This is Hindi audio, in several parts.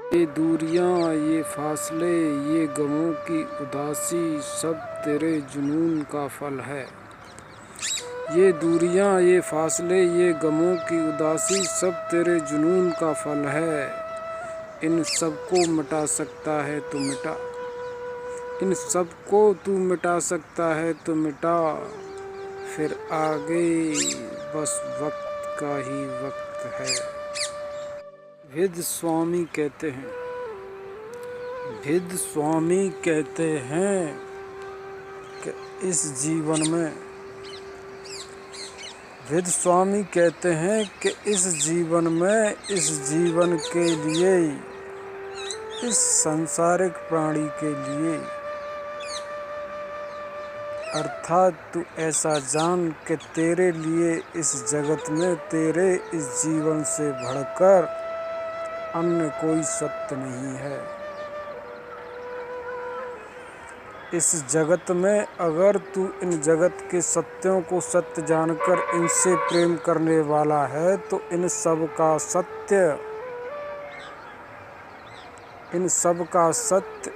ये दूरियां, ये फासले, ये गमों की उदासी सब तेरे जुनून का फल है। ये दूरियां, ये फासले, ये गमों की उदासी सब तेरे जुनून का फल है। इन सब को मिटा सकता है तो मिटा, इन सब को तू मिटा सकता है तो मिटा, फिर आगे बस वक्त का ही वक्त है। वेद स्वामी कहते हैं, वेद स्वामी कहते हैं कि इस जीवन में, वेद स्वामी कहते हैं कि इस जीवन में, इस जीवन के लिए, इस सांसारिक प्राणी के लिए, अर्थात तू ऐसा जान कि तेरे लिए इस जगत में, तेरे इस जीवन से बढ़कर अन्य कोई सत्य नहीं है। इस जगत में अगर तू इन जगत के सत्यों को सत्य जानकर इनसे प्रेम करने वाला है तो इन सब का सत्य, इन सब का सत्य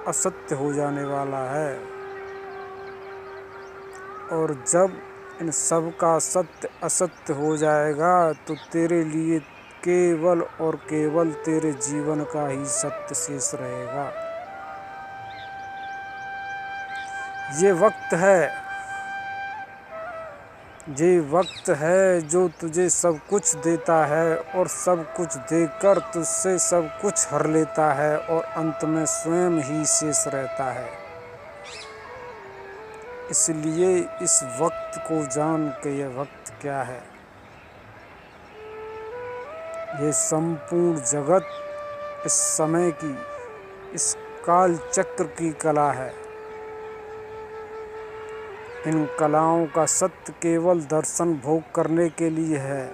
असत्य हो जाने वाला है। और जब इन सब का सत्य असत्य हो जाएगा तो तेरे लिए केवल और केवल तेरे जीवन का ही सत्य शेष रहेगा। ये वक्त है, ये वक्त है जो तुझे सब कुछ देता है और सब कुछ देकर तुझसे सब कुछ हर लेता है और अंत में स्वयं ही शेष रहता है। इसलिए इस वक्त को जान के यह वक्त क्या है। ये संपूर्ण जगत इस समय की, इस काल चक्र की कला है। इन कलाओं का सत्य केवल दर्शन भोग करने के लिए है,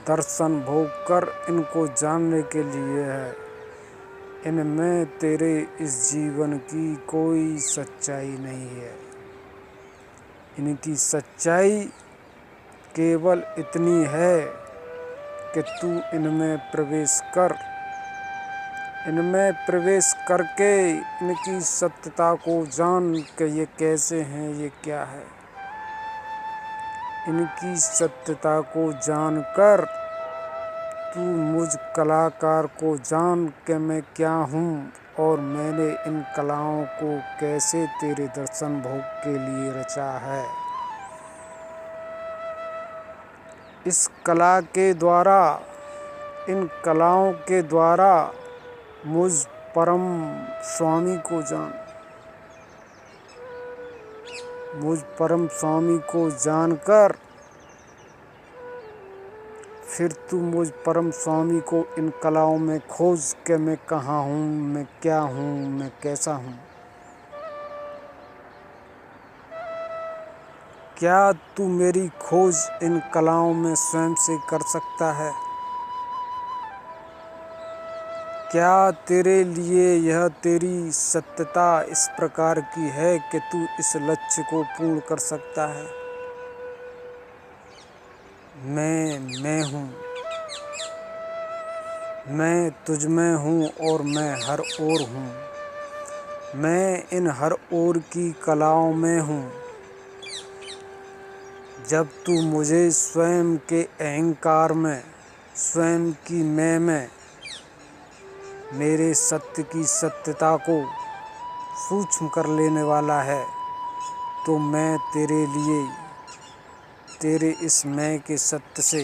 दर्शन भोग कर इनको जानने के लिए है। इनमें तेरे इस जीवन की कोई सच्चाई नहीं है। इनकी सच्चाई केवल इतनी है कि तू इनमें प्रवेश कर, इनमें प्रवेश करके इनकी सत्यता को जान कि ये कैसे हैं, ये क्या है। इनकी सत्यता को जानकर तू मुझ कलाकार को जान कि मैं क्या हूँ और मैंने इन कलाओं को कैसे तेरे दर्शन भोग के लिए रचा है। इस कला के द्वारा, इन कलाओं के द्वारा मुझ परम स्वामी को जान। मुझ परम स्वामी को जानकर फिर तू मुझ परम स्वामी को इन कलाओं में खोज के मैं कहाँ हूँ, मैं क्या हूँ, मैं कैसा हूँ। क्या तू मेरी खोज इन कलाओं में स्वयं से कर सकता है? क्या तेरे लिए यह तेरी सत्यता इस प्रकार की है कि तू इस लक्ष्य को पूर्ण कर सकता है? मैं हूँ, मैं तुझ में हूँ और मैं हर ओर हूँ। मैं इन हर ओर की कलाओं में हूँ। जब तू मुझे स्वयं के अहंकार में, स्वयं की मैं में, मेरे सत्य की सत्यता को सूक्ष्म कर लेने वाला है तो मैं तेरे लिए, तेरे इस मैं के सत्य से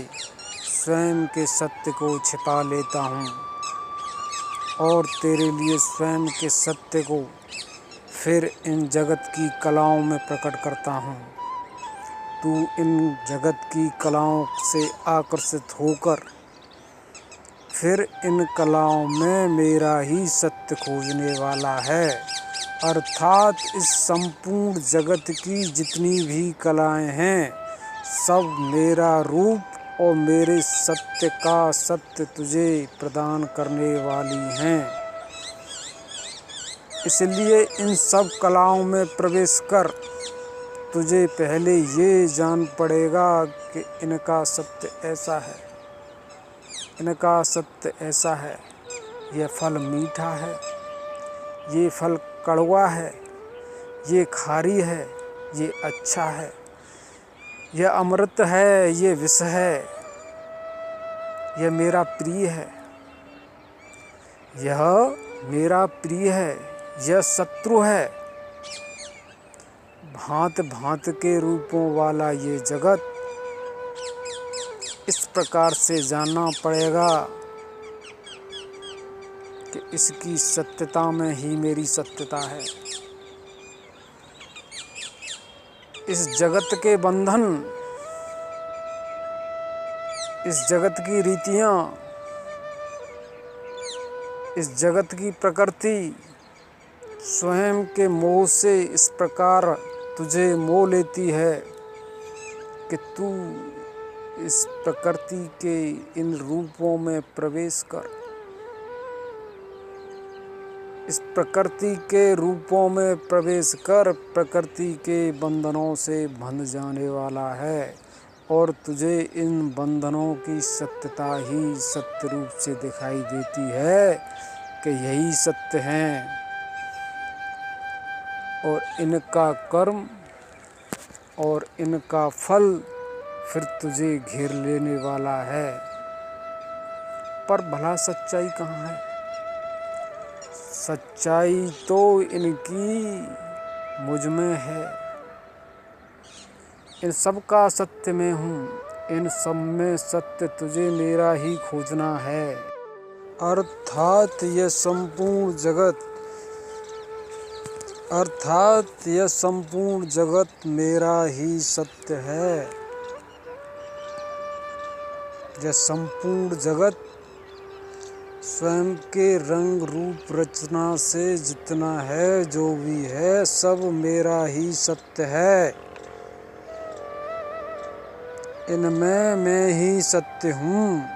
स्वयं के सत्य को छिपा लेता हूँ और तेरे लिए स्वयं के सत्य को फिर इन जगत की कलाओं में प्रकट करता हूँ। तू इन जगत की कलाओं से आकर्षित होकर फिर इन कलाओं में मेरा ही सत्य खोजने वाला है। अर्थात इस संपूर्ण जगत की जितनी भी कलाएं हैं सब मेरा रूप और मेरे सत्य का सत्य तुझे प्रदान करने वाली हैं। इसलिए इन सब कलाओं में प्रवेश कर तुझे पहले ये जान पड़ेगा कि इनका सत्य ऐसा है, इनका सत्य ऐसा है। यह फल मीठा है, ये फल कड़वा है, ये खारी है, ये अच्छा है, यह अमृत है, ये विष है, यह मेरा प्रिय है, यह मेरा प्रिय है, यह शत्रु है। भांत भांत के रूपों वाला ये जगत इस प्रकार से जानना पड़ेगा कि इसकी सत्यता में ही मेरी सत्यता है। इस जगत के बंधन, इस जगत की रीतियाँ, इस जगत की प्रकृति स्वयं के मोह से इस प्रकार तुझे मोह लेती है कि तू इस प्रकृति के इन रूपों में प्रवेश कर। इस प्रकृति के रूपों में प्रवेश कर प्रकृति के बंधनों से बंध जाने वाला है और तुझे इन बंधनों की सत्यता ही सत्य रूप से दिखाई देती है कि यही सत्य हैं और इनका कर्म और इनका फल फिर तुझे घेर लेने वाला है। पर भला सच्चाई कहाँ है? सच्चाई तो इनकी मुझ में है। इन सब का सत्य मैं हूँ, इन सब में सत्य तुझे मेरा ही खोजना है। अर्थात यह संपूर्ण जगत मेरा ही सत्य है। यह संपूर्ण जगत स्वयं के रंग रूप रचना से जितना है, जो भी है, सब मेरा ही सत्य है। इनमें मैं ही सत्य हूँ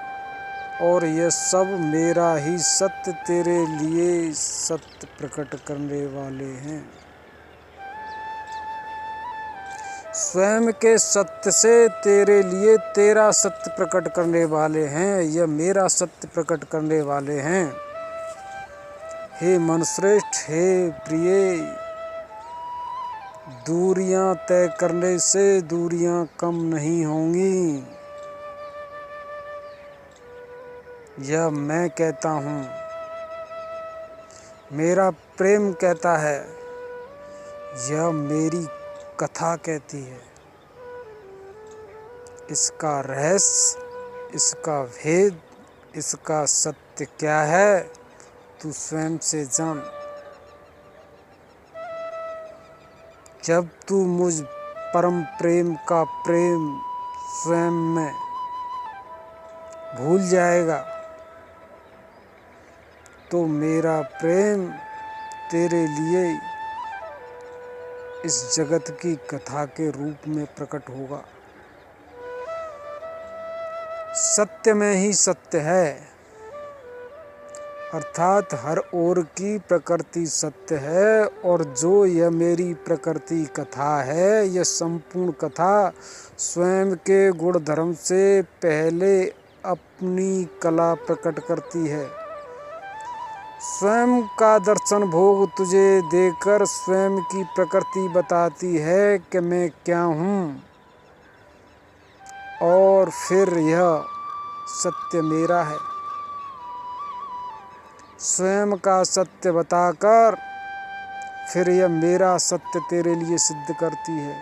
और यह सब मेरा ही सत्य तेरे लिए सत्य प्रकट करने वाले हैं। स्वयं के सत्य से तेरे लिए तेरा सत्य प्रकट करने वाले हैं। यह मेरा सत्य प्रकट करने वाले हैं। हे मनुश्रेष्ठ, हे प्रिय, दूरियां तय करने से दूरियां कम नहीं होंगी। यह मैं कहता हूँ, मेरा प्रेम कहता है, यह मेरी कथा कहती है। इसका रहस्य, इसका भेद, इसका सत्य क्या है, तू स्वयं से जान। जब तू मुझ परम प्रेम का प्रेम स्वयं में भूल जाएगा तो मेरा प्रेम तेरे लिए इस जगत की कथा के रूप में प्रकट होगा। सत्य में ही सत्य है, अर्थात हर ओर की प्रकृति सत्य है और जो यह मेरी प्रकृति कथा है, यह संपूर्ण कथा स्वयं के गुण धर्म से पहले अपनी कला प्रकट करती है। स्वयं का दर्शन भोग तुझे देकर स्वयं की प्रकृति बताती है कि मैं क्या हूँ और फिर यह सत्य मेरा है। स्वयं का सत्य बताकर फिर यह मेरा सत्य तेरे लिए सिद्ध करती है।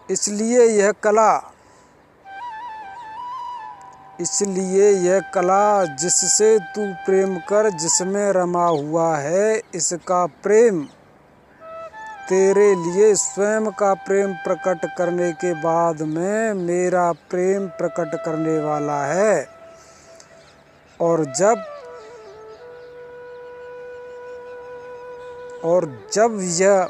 इसलिए यह कला जिससे तू प्रेम कर, जिसमें रमा हुआ है, इसका प्रेम तेरे लिए स्वयं का प्रेम प्रकट करने के बाद में मेरा प्रेम प्रकट करने वाला है। और जब यह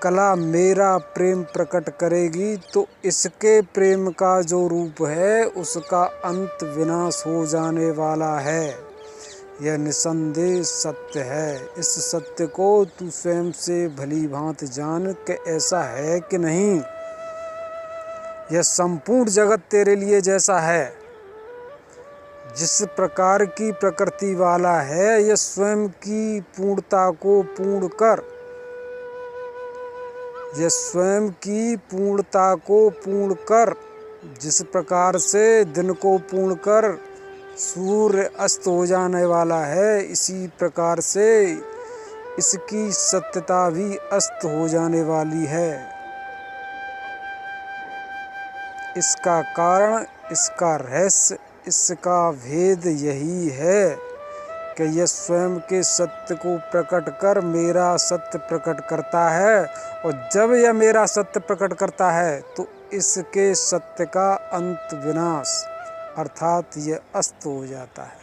कला मेरा प्रेम प्रकट करेगी तो इसके प्रेम का जो रूप है उसका अंत विनाश हो जाने वाला है। यह निसंदेह सत्य है। इस सत्य को तू स्वयं से भली भांति जान कि ऐसा है कि नहीं। यह संपूर्ण जगत तेरे लिए जैसा है, जिस प्रकार की प्रकृति वाला है, यह स्वयं की पूर्णता को पूर्ण कर, यह स्वयं की पूर्णता को पूर्ण कर, जिस प्रकार से दिन को पूर्ण कर सूर्य अस्त हो जाने वाला है, इसी प्रकार से इसकी सत्यता भी अस्त हो जाने वाली है। इसका कारण, इसका रहस्य, इसका भेद यही है कि यह स्वयं के सत्य को प्रकट कर मेरा सत्य प्रकट करता है, और जब यह मेरा सत्य प्रकट करता है तो इसके सत्य का अंत विनाश अर्थात यह अस्त हो जाता है।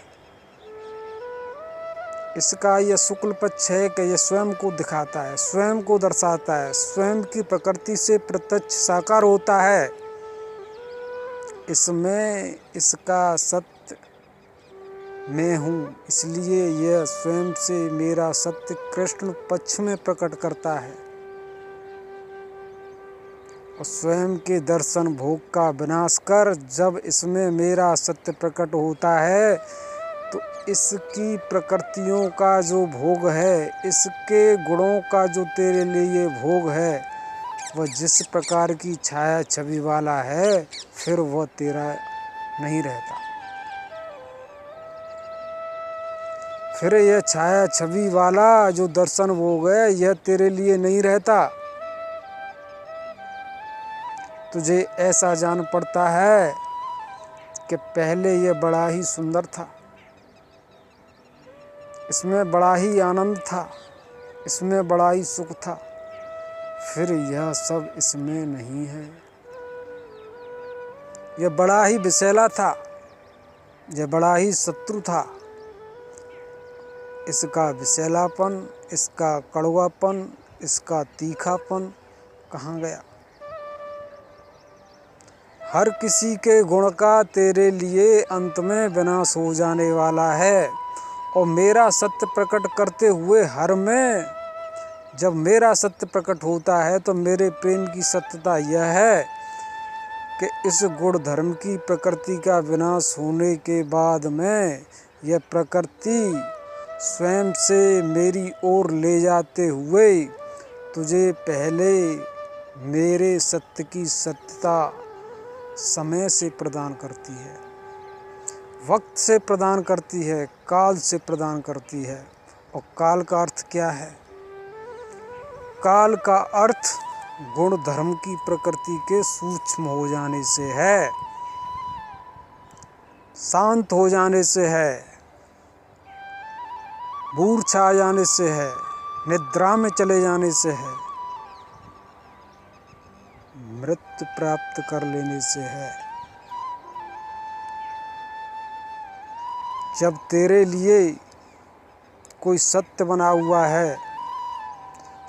इसका यह शुक्ल पक्ष है कि यह स्वयं को दिखाता है, स्वयं को दर्शाता है, स्वयं की प्रकृति से प्रत्यक्ष साकार होता है। इसमें इसका सत्य मैं हूँ, इसलिए यह स्वयं से मेरा सत्य कृष्ण पक्ष में प्रकट करता है। और स्वयं के दर्शन भोग का विनाश कर जब इसमें मेरा सत्य प्रकट होता है तो इसकी प्रकृतियों का जो भोग है, इसके गुणों का जो तेरे लिए भोग है, वह जिस प्रकार की छाया छवि वाला है, फिर वह तेरा नहीं रहता। फिर यह छाया छवि वाला जो दर्शन भोग है, यह तेरे लिए नहीं रहता। तुझे ऐसा जान पड़ता है कि पहले यह बड़ा ही सुंदर था, इसमें बड़ा ही आनंद था, इसमें बड़ा ही सुख था, फिर यह सब इसमें नहीं है। यह बड़ा ही विषैला था, यह बड़ा ही शत्रु था। इसका विषैलापन, इसका कड़वापन, इसका तीखापन कहाँ गया? हर किसी के गुण का तेरे लिए अंत में विनाश हो जाने वाला है, और मेरा सत्य प्रकट करते हुए हर में जब मेरा सत्य प्रकट होता है तो मेरे प्रेम की सत्यता यह है कि इस गुण धर्म की प्रकृति का विनाश होने के बाद में यह प्रकृति स्वयं से मेरी ओर ले जाते हुए तुझे पहले मेरे सत्य की सत्यता समय से प्रदान करती है, वक्त से प्रदान करती है, काल से प्रदान करती है। और काल का अर्थ क्या है? काल का अर्थ गुण धर्म की प्रकृति के सूक्ष्म हो जाने से है, शांत हो जाने से है, मूर्छा आ जाने से है, निद्रा में चले जाने से है, मृत्यु प्राप्त कर लेने से है। जब तेरे लिए कोई सत्य बना हुआ है,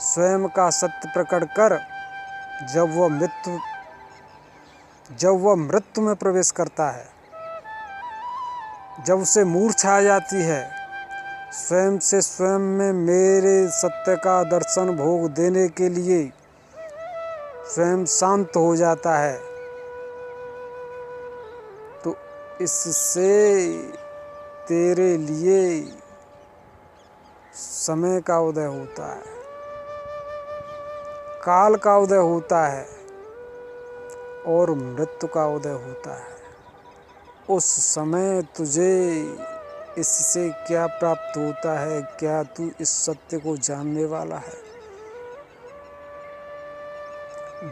स्वयं का सत्य प्रकट कर जब वह मृत्यु में प्रवेश करता है, जब उसे मूर्छा आ जाती है, स्वयं से स्वयं में मेरे सत्य का दर्शन भोग देने के लिए स्वयं शांत हो जाता है, तो इससे तेरे लिए समय का उदय होता है, काल का उदय होता है और मृत्यु का उदय होता है। उस समय तुझे इससे क्या प्राप्त होता है? क्या तू इस सत्य को जानने वाला है?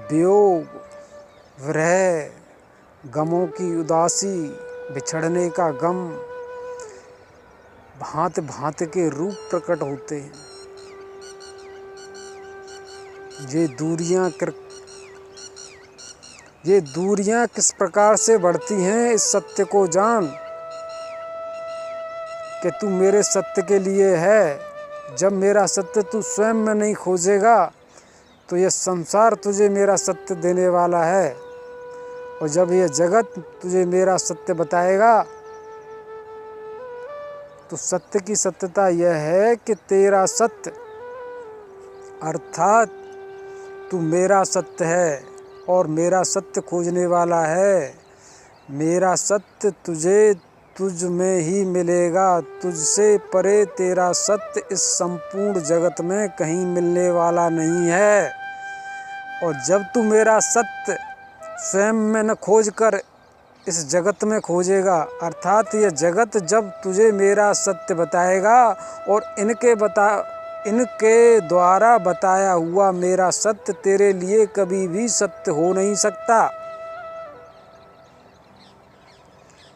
वियोग, विरह, गमों की उदासी, बिछड़ने का गम भांति भांति के रूप प्रकट होते हैं। ये दूरियां किस प्रकार से बढ़ती हैं, इस सत्य को जान कि तू मेरे सत्य के लिए है। जब मेरा सत्य तू स्वयं में नहीं खोजेगा तो यह संसार तुझे मेरा सत्य देने वाला है, और जब यह जगत तुझे मेरा सत्य बताएगा तो सत्य की सत्यता यह है कि तेरा सत्य अर्थात तू मेरा सत्य है और मेरा सत्य खोजने वाला है। मेरा सत्य तुझे तुझ में ही मिलेगा। तुझसे परे तेरा सत्य इस संपूर्ण जगत में कहीं मिलने वाला नहीं है। और जब तू मेरा सत्य स्वयं में न खोज कर इस जगत में खोजेगा, अर्थात यह जगत जब तुझे मेरा सत्य बताएगा और इनके द्वारा बताया हुआ मेरा सत्य तेरे लिए कभी भी सत्य हो नहीं सकता।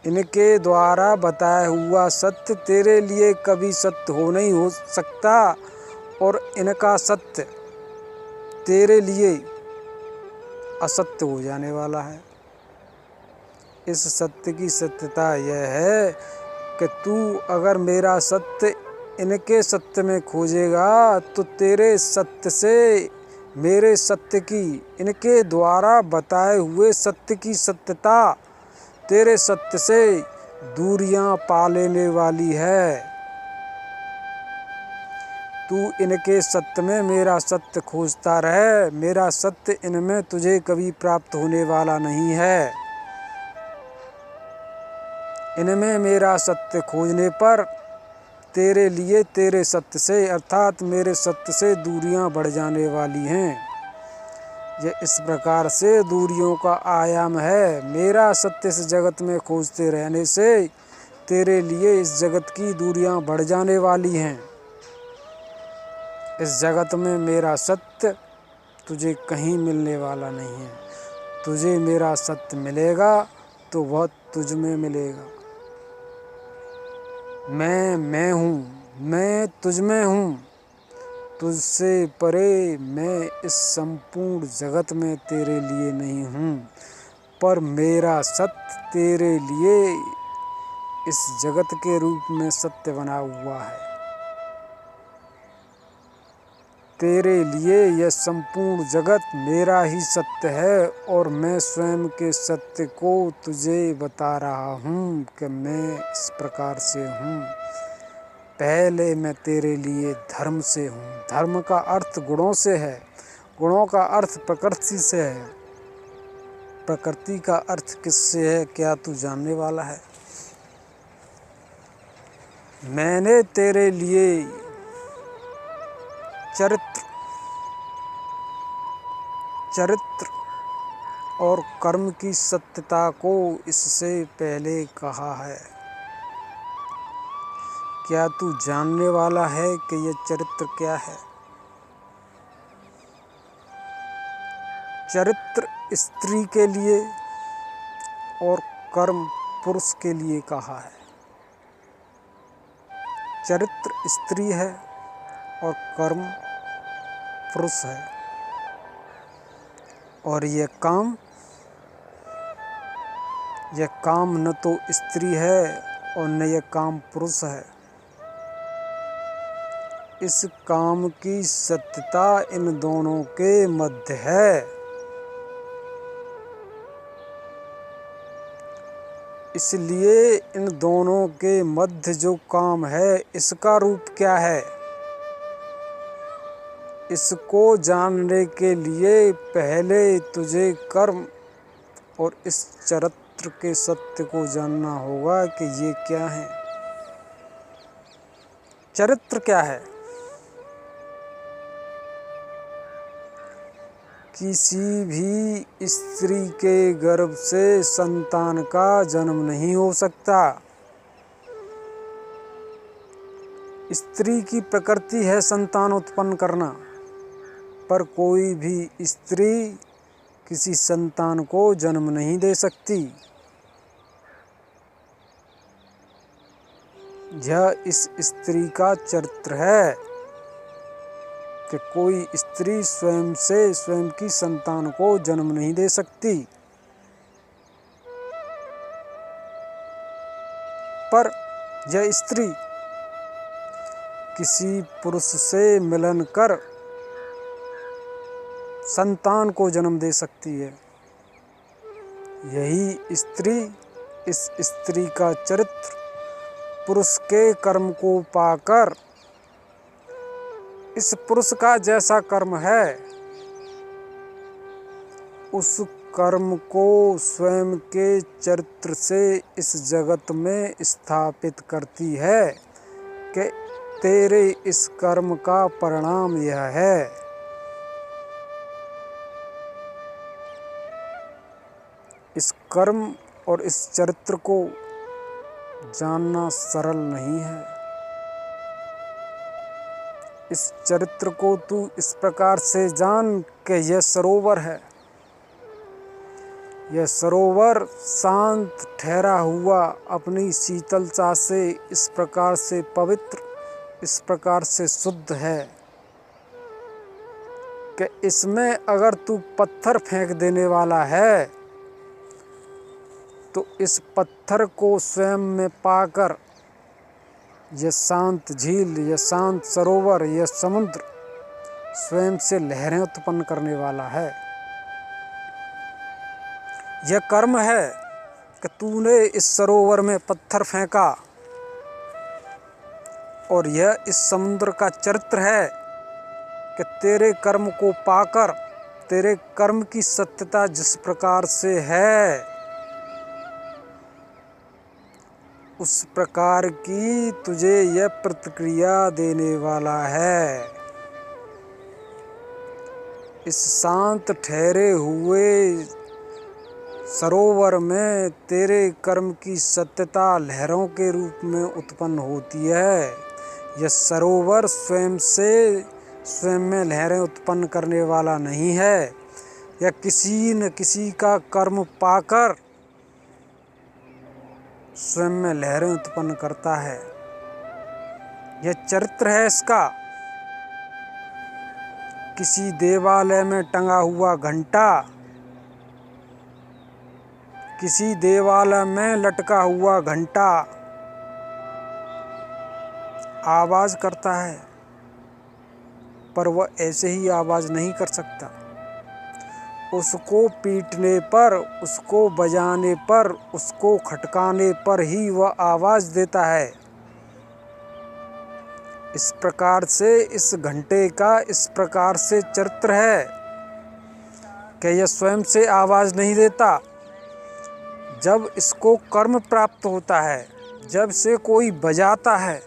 इनके द्वारा बताया हुआ सत्य तेरे लिए कभी सत्य हो सकता और इनका सत्य तेरे लिए असत्य हो जाने वाला है। इस सत्य की सत्यता यह है कि तू अगर मेरा सत्य इनके सत्य में खोजेगा तो तेरे सत्य से मेरे सत्य की, इनके द्वारा बताए हुए सत्य की सत्यता तेरे सत्य से दूरियां पा लेने वाली है। तू इनके सत्य में मेरा सत्य खोजता रहे, मेरा सत्य इनमें तुझे कभी प्राप्त होने वाला नहीं है। इनमें मेरा सत्य खोजने पर तेरे लिए तेरे सत्य से अर्थात मेरे सत्य से दूरियां बढ़ जाने वाली हैं। यह इस प्रकार से दूरियों का आयाम है। मेरा सत्य इस जगत में खोजते रहने से तेरे लिए इस जगत की दूरियां बढ़ जाने वाली हैं। इस जगत में मेरा सत्य तुझे कहीं मिलने वाला नहीं है। तुझे मेरा सत्य मिलेगा तो वह तुझ में मिलेगा। मैं हूँ, मैं तुझ में हूँ। तुझसे परे मैं इस संपूर्ण जगत में तेरे लिए नहीं हूँ, पर मेरा सत्य तेरे लिए इस जगत के रूप में सत्य बना हुआ है। तेरे लिए यह संपूर्ण जगत मेरा ही सत्य है और मैं स्वयं के सत्य को तुझे बता रहा हूँ कि मैं इस प्रकार से हूँ। पहले मैं तेरे लिए धर्म से हूँ। धर्म का अर्थ गुणों से है, गुणों का अर्थ प्रकृति से है। प्रकृति का अर्थ किससे है, क्या तू जानने वाला है? मैंने तेरे लिए चरित्र और कर्म की सत्यता को इससे पहले कहा है। क्या तू जानने वाला है कि यह चरित्र क्या है? चरित्र स्त्री के लिए और कर्म पुरुष के लिए कहा है। चरित्र स्त्री है और कर्म पुरुष है। और यह काम न तो स्त्री है और न यह काम पुरुष है। इस काम की सत्यता इन दोनों के मध्य है। इसलिए इन दोनों के मध्य जो काम है, इसका रूप क्या है? इसको जानने के लिए पहले तुझे कर्म और इस चरित्र के सत्य को जानना होगा कि ये क्या है। चरित्र क्या है? किसी भी स्त्री के गर्भ से संतान का जन्म नहीं हो सकता। स्त्री की प्रकृति है संतान उत्पन्न करना, पर कोई भी स्त्री किसी संतान को जन्म नहीं दे सकती। यह इस स्त्री का चरित्र है कि कोई स्त्री स्वयं से स्वयं की संतान को जन्म नहीं दे सकती, पर यह स्त्री किसी पुरुष से मिलन कर संतान को जन्म दे सकती है। यही स्त्री, इस स्त्री का चरित्र पुरुष के कर्म को पाकर इस पुरुष का जैसा कर्म है उस कर्म को स्वयं के चरित्र से इस जगत में स्थापित करती है कि तेरे इस कर्म का परिणाम यह है। इस कर्म और इस चरित्र को जानना सरल नहीं है। इस चरित्र को तू इस प्रकार से जान कि यह सरोवर है। यह सरोवर शांत ठहरा हुआ अपनी शीतलता से इस प्रकार से पवित्र, इस प्रकार से शुद्ध है कि इसमें अगर तू पत्थर फेंक देने वाला है तो इस पत्थर को स्वयं में पाकर यह शांत झील, यह शांत सरोवर, यह समुद्र स्वयं से लहरें उत्पन्न करने वाला है। यह कर्म है कि तूने इस सरोवर में पत्थर फेंका, और यह इस समुद्र का चरित्र है कि तेरे कर्म को पाकर, तेरे कर्म की सत्यता जिस प्रकार से है उस प्रकार की तुझे यह प्रतिक्रिया देने वाला है। इस शांत ठहरे हुए सरोवर में तेरे कर्म की सत्यता लहरों के रूप में उत्पन्न होती है। यह सरोवर स्वयं में लहरें उत्पन्न करने वाला नहीं है। यह किसी न किसी का कर्म पाकर स्वयं में लहरें उत्पन्न करता है। यह चरित्र है इसका। किसी देवालय में टंगा हुआ घंटा, किसी देवालय में लटका हुआ घंटा आवाज करता है, पर वह ऐसे ही आवाज नहीं कर सकता। उसको पीटने पर, उसको बजाने पर, उसको खटकाने पर ही वह आवाज देता है। इस प्रकार से इस घंटे का इस प्रकार से चरित्र है कि यह स्वयं से आवाज नहीं देता। जब इसको कर्म प्राप्त होता है, जब से कोई बजाता है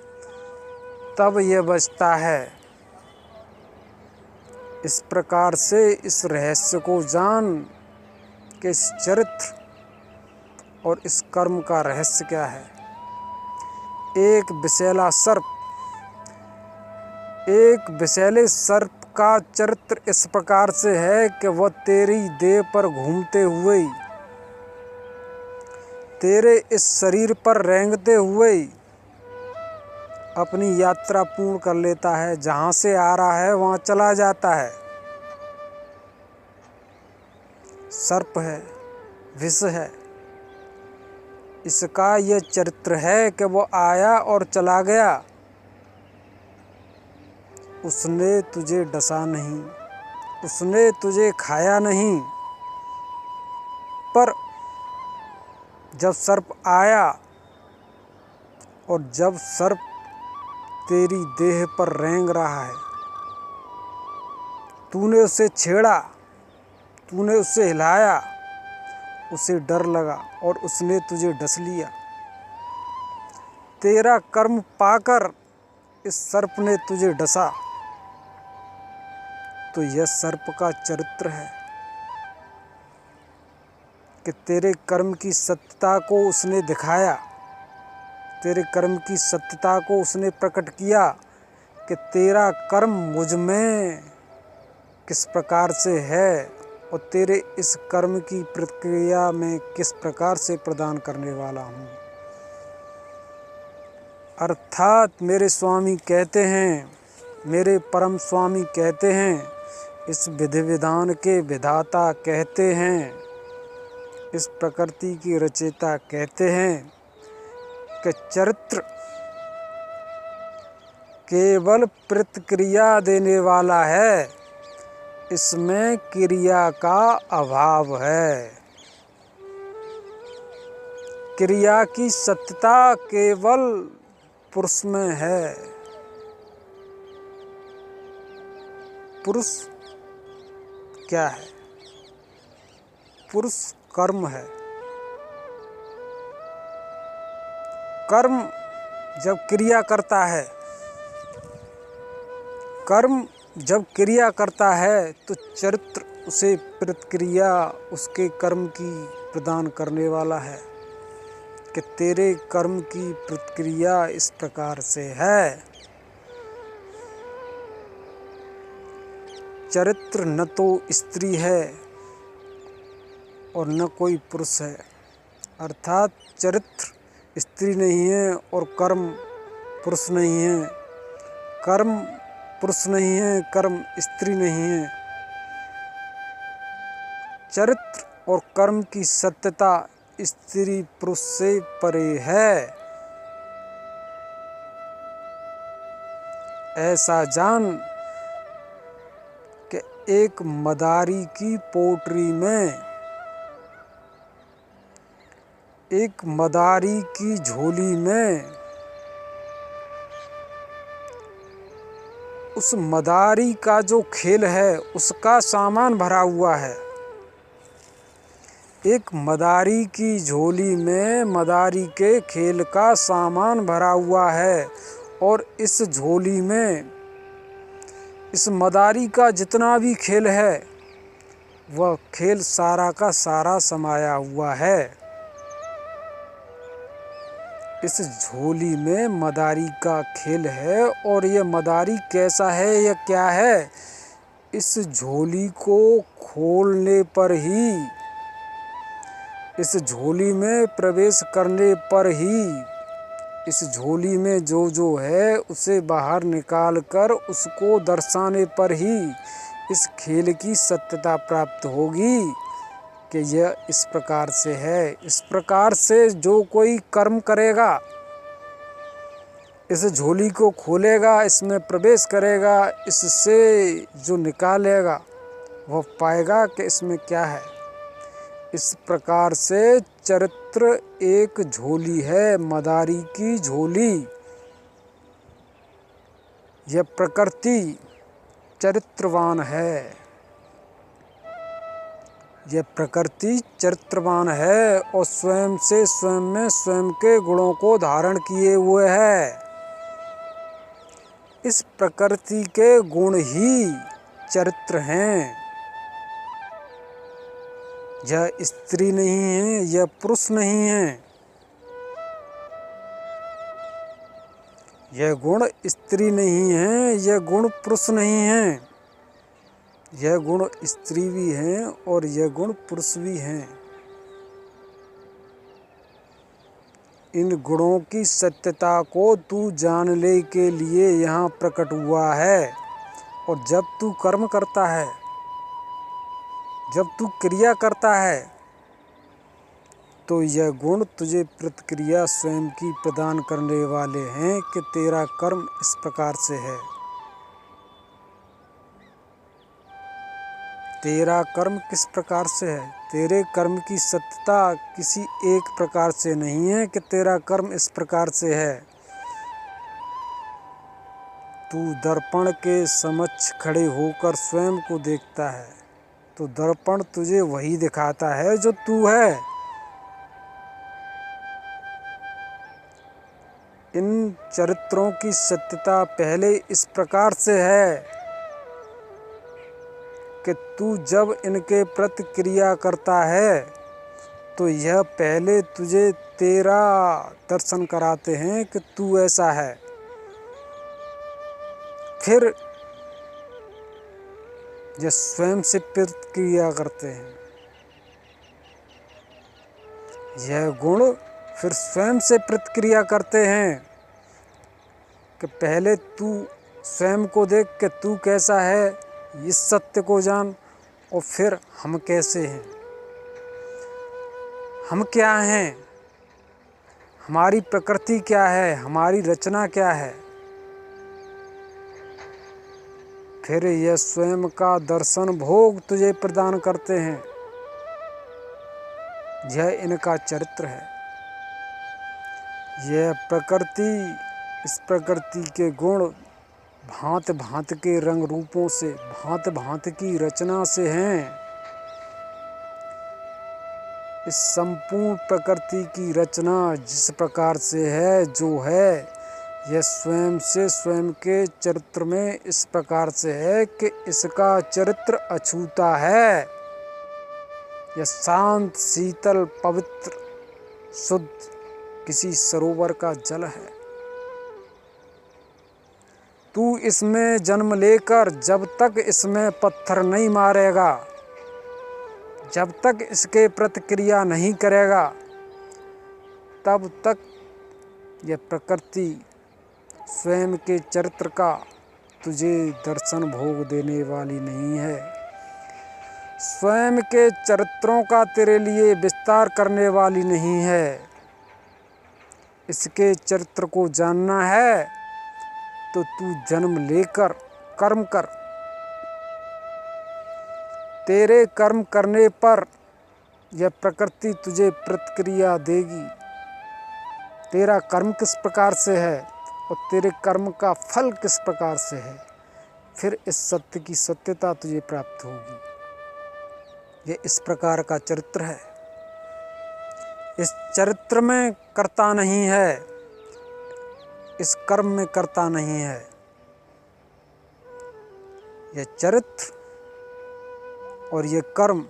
तब यह बजता है। इस प्रकार से इस रहस्य को जान कि इस चरित्र और इस कर्म का रहस्य क्या है। एक विषैले सर्प का चरित्र इस प्रकार से है कि वह तेरी देह पर घूमते हुए, तेरे इस शरीर पर रेंगते हुए अपनी यात्रा पूर्ण कर लेता है। जहाँ से आ रहा है वहाँ चला जाता है। सर्प है, विष है। इसका यह चरित्र है कि वो आया और चला गया। उसने तुझे डसा नहीं, उसने तुझे खाया नहीं, पर जब सर्प आया और जब सर्प तेरी देह पर रेंग रहा है, तूने उसे छेड़ा, तूने उसे हिलाया, उसे डर लगा और उसने तुझे डस लिया। तेरा कर्म पाकर इस सर्प ने तुझे डसा, तो यह सर्प का चरित्र है कि तेरे कर्म की सत्यता को उसने दिखाया, तेरे कर्म की सत्यता को उसने प्रकट किया कि तेरा कर्म मुझ में किस प्रकार से है और तेरे इस कर्म की प्रतिक्रिया में किस प्रकार से प्रदान करने वाला हूँ। अर्थात मेरे स्वामी कहते हैं, मेरे परम स्वामी कहते हैं, इस विधि विधान के विधाता कहते हैं, इस प्रकृति की रचयिता कहते हैं कि चरित्र केवल प्रतिक्रिया देने वाला है, इसमें क्रिया का अभाव है। क्रिया की सत्यता केवल पुरुष में है। पुरुष क्या है? पुरुष कर्म है। कर्म जब क्रिया करता है, कर्म जब क्रिया करता है तो चरित्र उसे प्रतिक्रिया उसके कर्म की प्रदान करने वाला है कि तेरे कर्म की प्रतिक्रिया इस प्रकार से है। चरित्र न तो स्त्री है और न कोई पुरुष है, अर्थात चरित्र स्त्री नहीं है और कर्म पुरुष नहीं है, कर्म पुरुष नहीं है, कर्म स्त्री नहीं है। चरित्र और कर्म की सत्यता स्त्री पुरुष से परे है। ऐसा जान कि एक मदारी की पोटरी में, एक मदारी की झोली में उस मदारी का जो खेल है उसका सामान भरा हुआ है। एक मदारी की झोली में मदारी के खेल का सामान भरा हुआ है और इस झोली में इस मदारी का जितना भी खेल है वह खेल सारा का सारा समाया हुआ है। इस झोली में मदारी का खेल है और यह मदारी कैसा है, यह क्या है, इस झोली को खोलने पर ही, इस झोली में प्रवेश करने पर ही, इस झोली में जो जो है उसे बाहर निकाल कर उसको दर्शाने पर ही इस खेल की सत्यता प्राप्त होगी कि यह इस प्रकार से है। इस प्रकार से जो कोई कर्म करेगा, इस झोली को खोलेगा, इसमें प्रवेश करेगा, इससे जो निकालेगा वह पाएगा कि इसमें क्या है। इस प्रकार से चरित्र एक झोली है, मदारी की झोली। यह प्रकृति चरित्रवान है, यह प्रकृति चरित्रवान है और स्वयं से स्वयं में स्वयं के गुणों को धारण किए हुए है। इस प्रकृति के गुण ही चरित्र हैं। यह स्त्री नहीं है, यह पुरुष नहीं है। यह गुण स्त्री नहीं है, यह गुण पुरुष नहीं है। यह गुण स्त्री भी हैं और यह गुण पुरुष भी हैं। इन गुणों की सत्यता को तू जानने के लिए यहाँ प्रकट हुआ है। और जब तू कर्म करता है, जब तू क्रिया करता है, तो यह गुण तुझे प्रतिक्रिया स्वयं की प्रदान करने वाले हैं कि तेरा कर्म इस प्रकार से है। तेरा कर्म किस प्रकार से है? तेरे कर्म की सत्यता किसी एक प्रकार से नहीं है कि तेरा कर्म इस प्रकार से है। तू दर्पण के समक्ष खड़े होकर स्वयं को देखता है तो दर्पण तुझे वही दिखाता है जो तू है। इन चरित्रों की सत्यता पहले इस प्रकार से है कि तू जब इनके प्रति क्रिया करता है तो यह पहले तुझे तेरा दर्शन कराते हैं कि तू ऐसा है। फिर यह स्वयं से प्रतिक्रिया करते हैं। यह गुण फिर स्वयं से प्रतिक्रिया करते हैं कि पहले तू स्वयं को देख के तू कैसा है, इस सत्य को जान, और फिर हम कैसे हैं, हम क्या हैं, हमारी प्रकृति क्या है, हमारी रचना क्या है। फिर यह स्वयं का दर्शन भोग तुझे प्रदान करते हैं। यह इनका चरित्र है। यह प्रकृति, इस प्रकृति के गुण भांत भांत के रंग रूपों से, भांत भांत की रचना से हैं। इस संपूर्ण प्रकृति की रचना जिस प्रकार से है जो है, यह स्वयं से स्वयं के चरित्र में इस प्रकार से है कि इसका चरित्र अछूता है। यह शांत, शीतल, पवित्र, शुद्ध किसी सरोवर का जल है। तू इसमें जन्म लेकर जब तक इसमें पत्थर नहीं मारेगा, जब तक इसके प्रतिक्रिया नहीं करेगा, तब तक यह प्रकृति स्वयं के चरित्र का तुझे दर्शन भोग देने वाली नहीं है। स्वयं के चरित्रों का तेरे लिए विस्तार करने वाली नहीं है। इसके चरित्र को जानना है तो तू जन्म लेकर कर्म कर। तेरे कर्म करने पर यह प्रकृति तुझे प्रतिक्रिया देगी। तेरा कर्म किस प्रकार से है और तेरे कर्म का फल किस प्रकार से है, फिर इस सत्य की सत्यता तुझे प्राप्त होगी। यह इस प्रकार का चरित्र है। इस चरित्र में कर्ता नहीं है, इस कर्म में कर्ता नहीं है। यह चरित्र और ये कर्म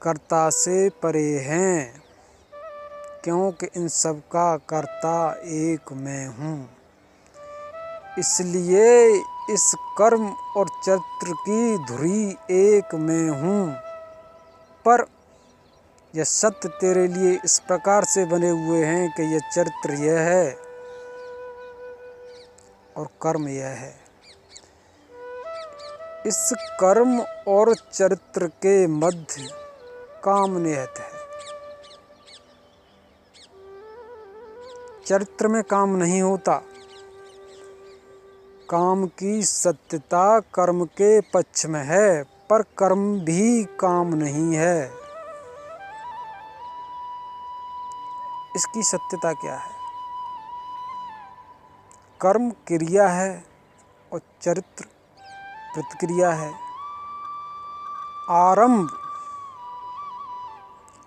कर्ता से परे हैं, क्योंकि इन सब का कर्ता एक मैं हूँ। इसलिए इस कर्म और चरित्र की धुरी एक मैं हूँ। पर यह सत्य तेरे लिए इस प्रकार से बने हुए हैं कि यह चरित्र यह है और कर्म यह है। इस कर्म और चरित्र के मध्य काम निहित है। चरित्र में काम नहीं होता। काम की सत्यता कर्म के पक्ष में है, पर कर्म भी काम नहीं है। इसकी सत्यता क्या है? कर्म क्रिया है और चरित्र प्रतिक्रिया है।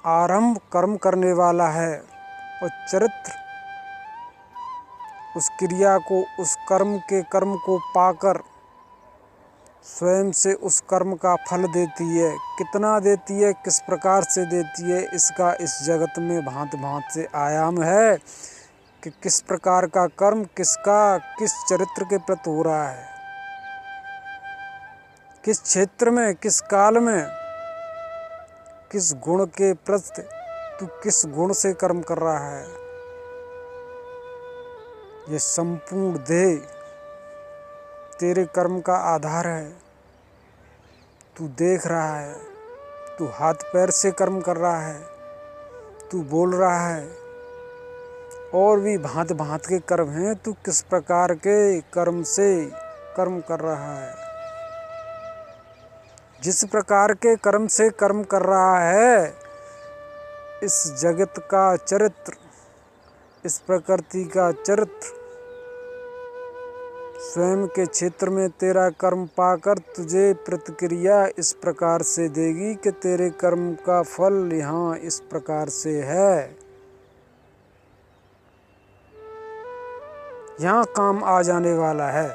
आरंभ कर्म करने वाला है और चरित्र उस क्रिया को, उस कर्म के कर्म को पाकर स्वयं से उस कर्म का फल देती है। कितना देती है, किस प्रकार से देती है, इसका इस जगत में भांत भांत से आयाम है कि किस प्रकार का कर्म किसका किस चरित्र के प्रति हो रहा है, किस क्षेत्र में, किस काल में, किस गुण के प्रति तू किस गुण से कर्म कर रहा है। ये संपूर्ण देह तेरे कर्म का आधार है। तू देख रहा है, तू हाथ पैर से कर्म कर रहा है, तू बोल रहा है, और भी भांत भांत के कर्म हैं। तू किस प्रकार के कर्म से कर्म कर रहा है। जिस प्रकार के कर्म से कर्म कर रहा है, इस जगत का चरित्र, इस प्रकृति का चरित्र स्वयं के क्षेत्र में तेरा कर्म पाकर तुझे प्रतिक्रिया इस प्रकार से देगी कि तेरे कर्म का फल यहाँ इस प्रकार से है। यहाँ काम आ जाने वाला है।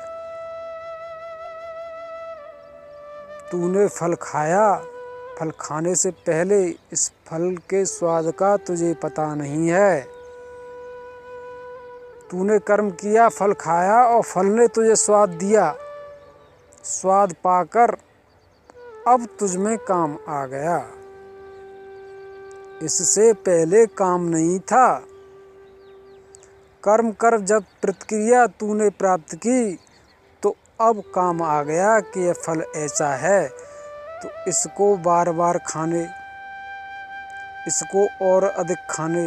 तूने फल खाया, फल खाने से पहले इस फल के स्वाद का तुझे पता नहीं है। तूने कर्म किया, फल खाया और फल ने तुझे स्वाद दिया। स्वाद पाकर अब तुझ में काम आ गया। इससे पहले काम नहीं था। कर्म कर जब प्रतिक्रिया तूने प्राप्त की तो अब काम आ गया कि यह फल ऐसा है, तो इसको बार बार खाने, इसको और अधिक खाने,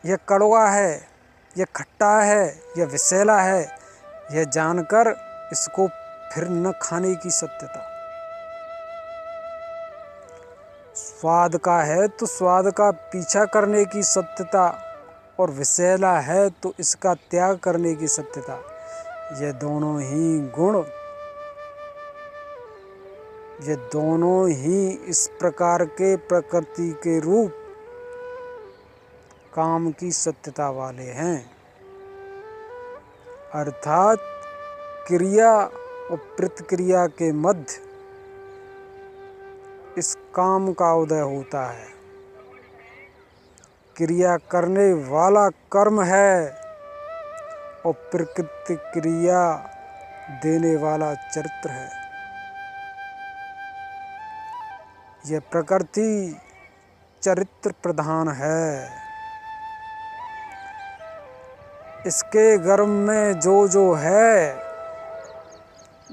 यह कड़वा है, यह खट्टा है, यह विषैला है, यह जानकर इसको फिर न खाने की सत्यता। स्वाद का है तो स्वाद का पीछा करने की सत्यता, और विषैला है तो इसका त्याग करने की सत्यता। ये दोनों ही गुण ये दोनों ही इस प्रकार के प्रकृति के रूप काम की सत्यता वाले हैं, अर्थात क्रिया और प्रतिक्रिया के मध्य इस काम का उदय होता है। क्रिया करने वाला कर्म है और प्रतिक्रिया देने वाला चरित्र है। यह प्रकृति चरित्र प्रधान है। इसके गर्भ में जो है,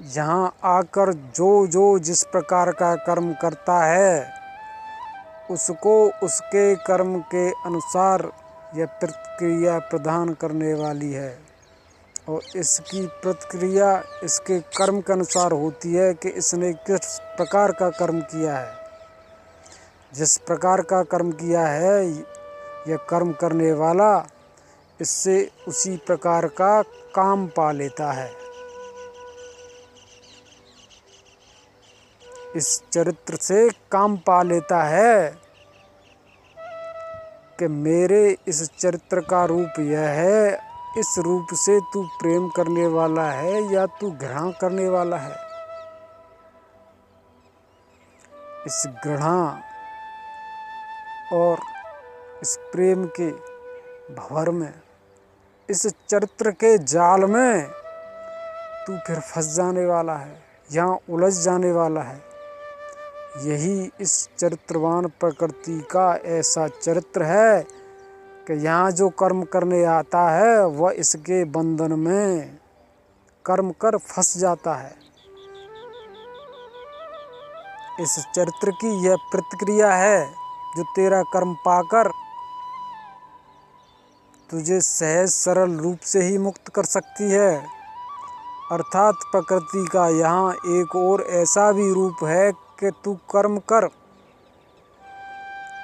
यहाँ आकर जो जिस प्रकार का कर्म करता है, उसको उसके कर्म के अनुसार यह प्रतिक्रिया प्रदान करने वाली है। और इसकी प्रतिक्रिया इसके कर्म के अनुसार होती है कि इसने किस प्रकार का कर्म किया है। जिस प्रकार का कर्म किया है, यह कर्म करने वाला इससे उसी प्रकार का काम पा लेता है। इस चरित्र से काम पा लेता है कि मेरे इस चरित्र का रूप यह है, इस रूप से तू प्रेम करने वाला है या तू घृणा करने वाला है। इस घृणा और इस प्रेम के भंवर में, इस चरित्र के जाल में तू फिर फंस जाने वाला है, यहाँ उलझ जाने वाला है। यही इस चरित्रवान प्रकृति का ऐसा चरित्र है कि यहाँ जो कर्म करने आता है वह इसके बंधन में कर्म कर फंस जाता है। इस चरित्र की यह प्रतिक्रिया है जो तेरा कर्म पाकर तुझे सहज सरल रूप से ही मुक्त कर सकती है। अर्थात प्रकृति का यहाँ एक और ऐसा भी रूप है कि तू कर्म कर,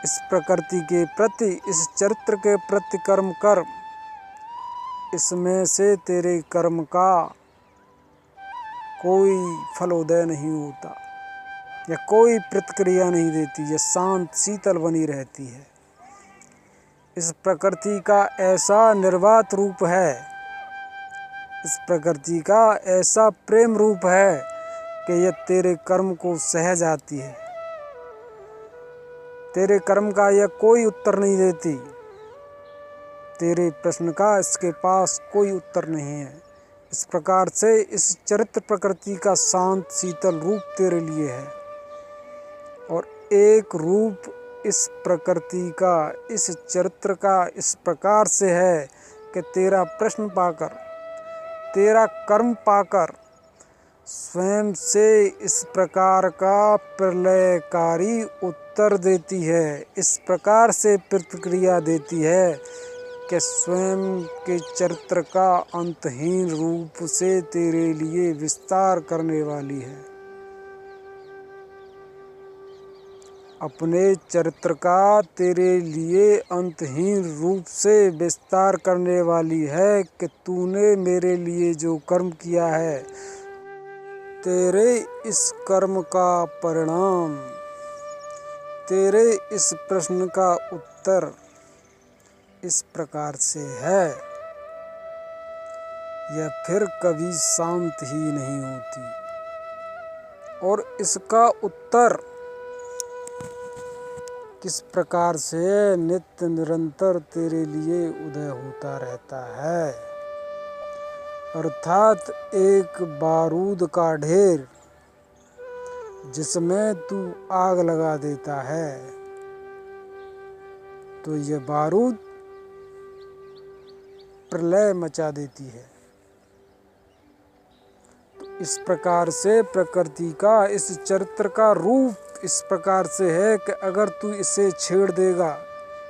इस प्रकृति के प्रति, इस चरित्र के प्रति कर्म कर। इसमें से तेरे कर्म का कोई फलोदय नहीं होता या कोई प्रतिक्रिया नहीं देती, यह शांत शीतल बनी रहती है। इस प्रकृति का ऐसा निर्वात रूप है, इस प्रकृति का ऐसा प्रेम रूप है कि यह तेरे कर्म को सह जाती है। तेरे कर्म का यह कोई उत्तर नहीं देती, तेरे प्रश्न का इसके पास कोई उत्तर नहीं है। इस प्रकार से इस चरित्र प्रकृति का शांत शीतल रूप तेरे लिए है। और एक रूप इस प्रकृति का, इस चरित्र का इस प्रकार से है कि तेरा प्रश्न पाकर, तेरा कर्म पाकर स्वयं से इस प्रकार का प्रलयकारी उत्तर देती है, इस प्रकार से प्रतिक्रिया देती है कि स्वयं के चरित्र का अंतहीन रूप से तेरे लिए विस्तार करने वाली है। अपने चरित्र का तेरे लिए अंतहीन रूप से विस्तार करने वाली है कि तूने मेरे लिए जो कर्म किया है, तेरे इस कर्म का परिणाम, तेरे इस प्रश्न का उत्तर इस प्रकार से है। यह फिर कभी शांत ही नहीं होती और इसका उत्तर किस प्रकार से नित्य निरंतर तेरे लिए उदय होता रहता है। अर्थात एक बारूद का ढेर जिसमें तू आग लगा देता है, तो यह बारूद प्रलय मचा देती है। तो इस प्रकार से प्रकृति का इस चरित्र का रूप इस प्रकार से है कि अगर तू इसे छेड़ देगा,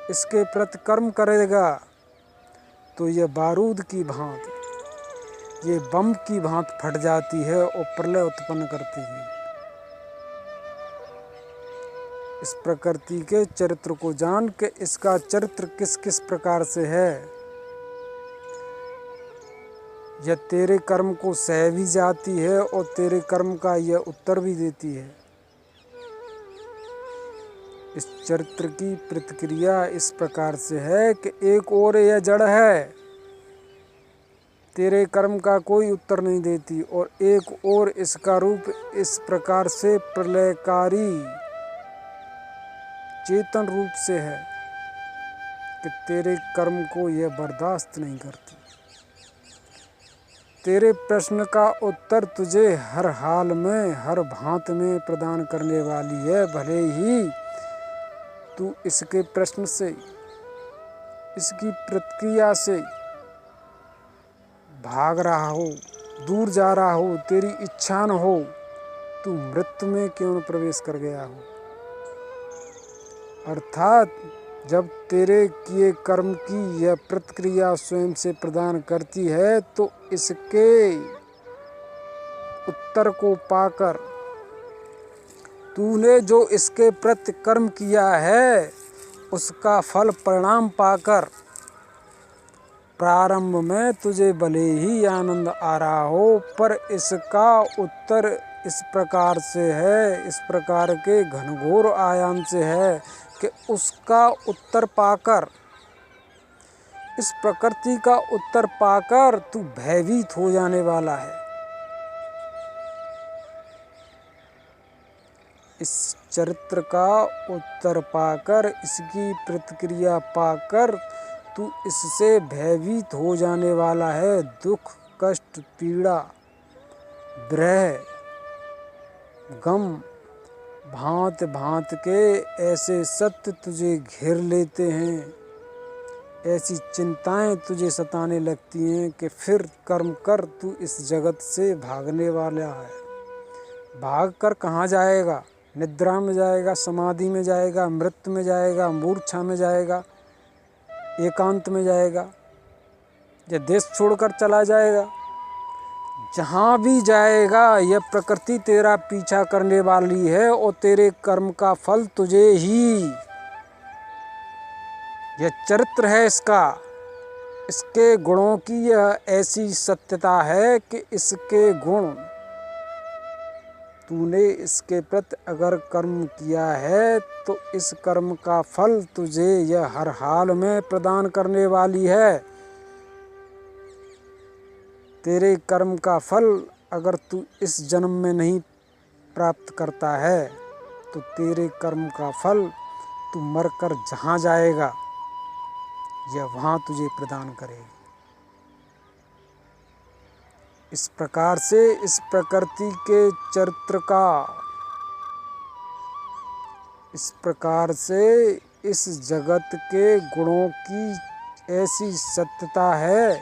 इसके प्रति कर्म करेगा, तो यह बारूद की भांति, ये बम की भांति फट जाती है और प्रलय उत्पन्न करती है। इस प्रकृति के चरित्र को जान के इसका चरित्र किस किस प्रकार से है, यह तेरे कर्म को सह भी जाती है और तेरे कर्म का यह उत्तर भी देती है। इस चरित्र की प्रतिक्रिया इस प्रकार से है कि एक ओर यह जड़ है, तेरे कर्म का कोई उत्तर नहीं देती, और एक ओर इसका रूप इस प्रकार से प्रलयकारी चेतन रूप से है कि तेरे कर्म को यह बर्दाश्त नहीं करती। तेरे प्रश्न का उत्तर तुझे हर हाल में, हर भांत में प्रदान करने वाली है, भले ही तू इसके प्रश्न से, इसकी प्रतिक्रिया से भाग रहा हो, दूर जा रहा हो, तेरी इच्छा न हो, तू मृत्यु में क्यों न प्रवेश कर गया हो। अर्थात जब तेरे किए कर्म की यह प्रतिक्रिया स्वयं से प्रदान करती है तो इसके उत्तर को पाकर, तूने जो इसके प्रति कर्म किया है उसका फल परिणाम पाकर, प्रारंभ में तुझे भले ही आनंद आ रहा हो, पर इसका उत्तर इस प्रकार से है, इस प्रकार के घनघोर आयाम से है कि उसका उत्तर पाकर, इस प्रकृति का उत्तर पाकर तू भयभीत हो जाने वाला है। इस चरित्र का उत्तर पाकर, इसकी प्रतिक्रिया पाकर तू इससे भयभीत हो जाने वाला है। दुख, कष्ट, पीड़ा, विरह, गम, भांत भांत के ऐसे सत्य तुझे घेर लेते हैं, ऐसी चिंताएं तुझे सताने लगती हैं कि फिर कर्म कर तू इस जगत से भागने वाला है। भाग कर कहाँ जाएगा? निद्रा में जाएगा, समाधि में जाएगा, मृत्यु में जाएगा, मूर्छा में जाएगा, एकांत में जाएगा, या देश छोड़कर चला जाएगा। जहाँ भी जाएगा यह प्रकृति तेरा पीछा करने वाली है और तेरे कर्म का फल तुझे ही, यह चरित्र है इसका। इसके गुणों की यह ऐसी सत्यता है कि इसके गुण, तूने इसके प्रति अगर कर्म किया है तो इस कर्म का फल तुझे यह हर हाल में प्रदान करने वाली है। तेरे कर्म का फल अगर तू इस जन्म में नहीं प्राप्त करता है तो तेरे कर्म का फल तू मरकर जहाँ जाएगा यह वहाँ तुझे प्रदान करेगी। इस प्रकार से इस प्रकृति के चरित्र का, इस प्रकार से इस जगत के गुणों की ऐसी सत्यता है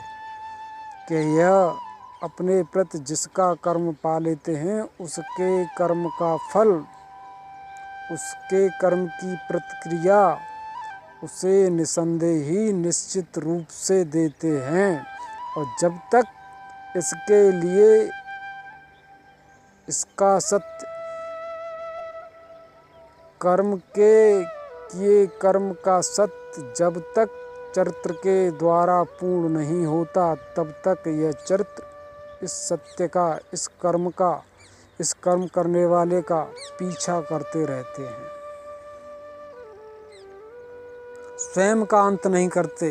कि यह अपने प्रति जिसका कर्म पा लेते हैं उसके कर्म का फल, उसके कर्म की प्रतिक्रिया उसे निसंदेह ही निश्चित रूप से देते हैं। और जब तक इसके लिए इसका सत्य, कर्म के किए कर्म का सत्य जब तक चरित्र के द्वारा पूर्ण नहीं होता तब तक यह चरित्र इस सत्य का, इस कर्म का, इस कर्म करने वाले का पीछा करते रहते हैं, स्वयं का अंत नहीं करते।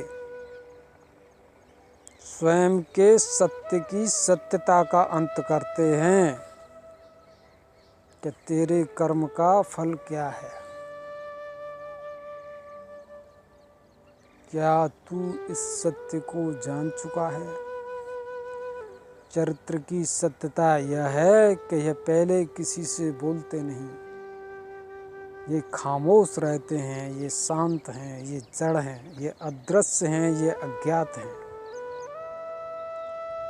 स्वयं के सत्य की सत्यता का अंत करते हैं कि तेरे कर्म का फल क्या है। क्या तू इस सत्य को जान चुका है? चरित्र की सत्यता यह है कि यह पहले किसी से बोलते नहीं, ये खामोश रहते हैं, ये शांत हैं, ये जड़ हैं, ये अदृश्य हैं, ये अज्ञात हैं।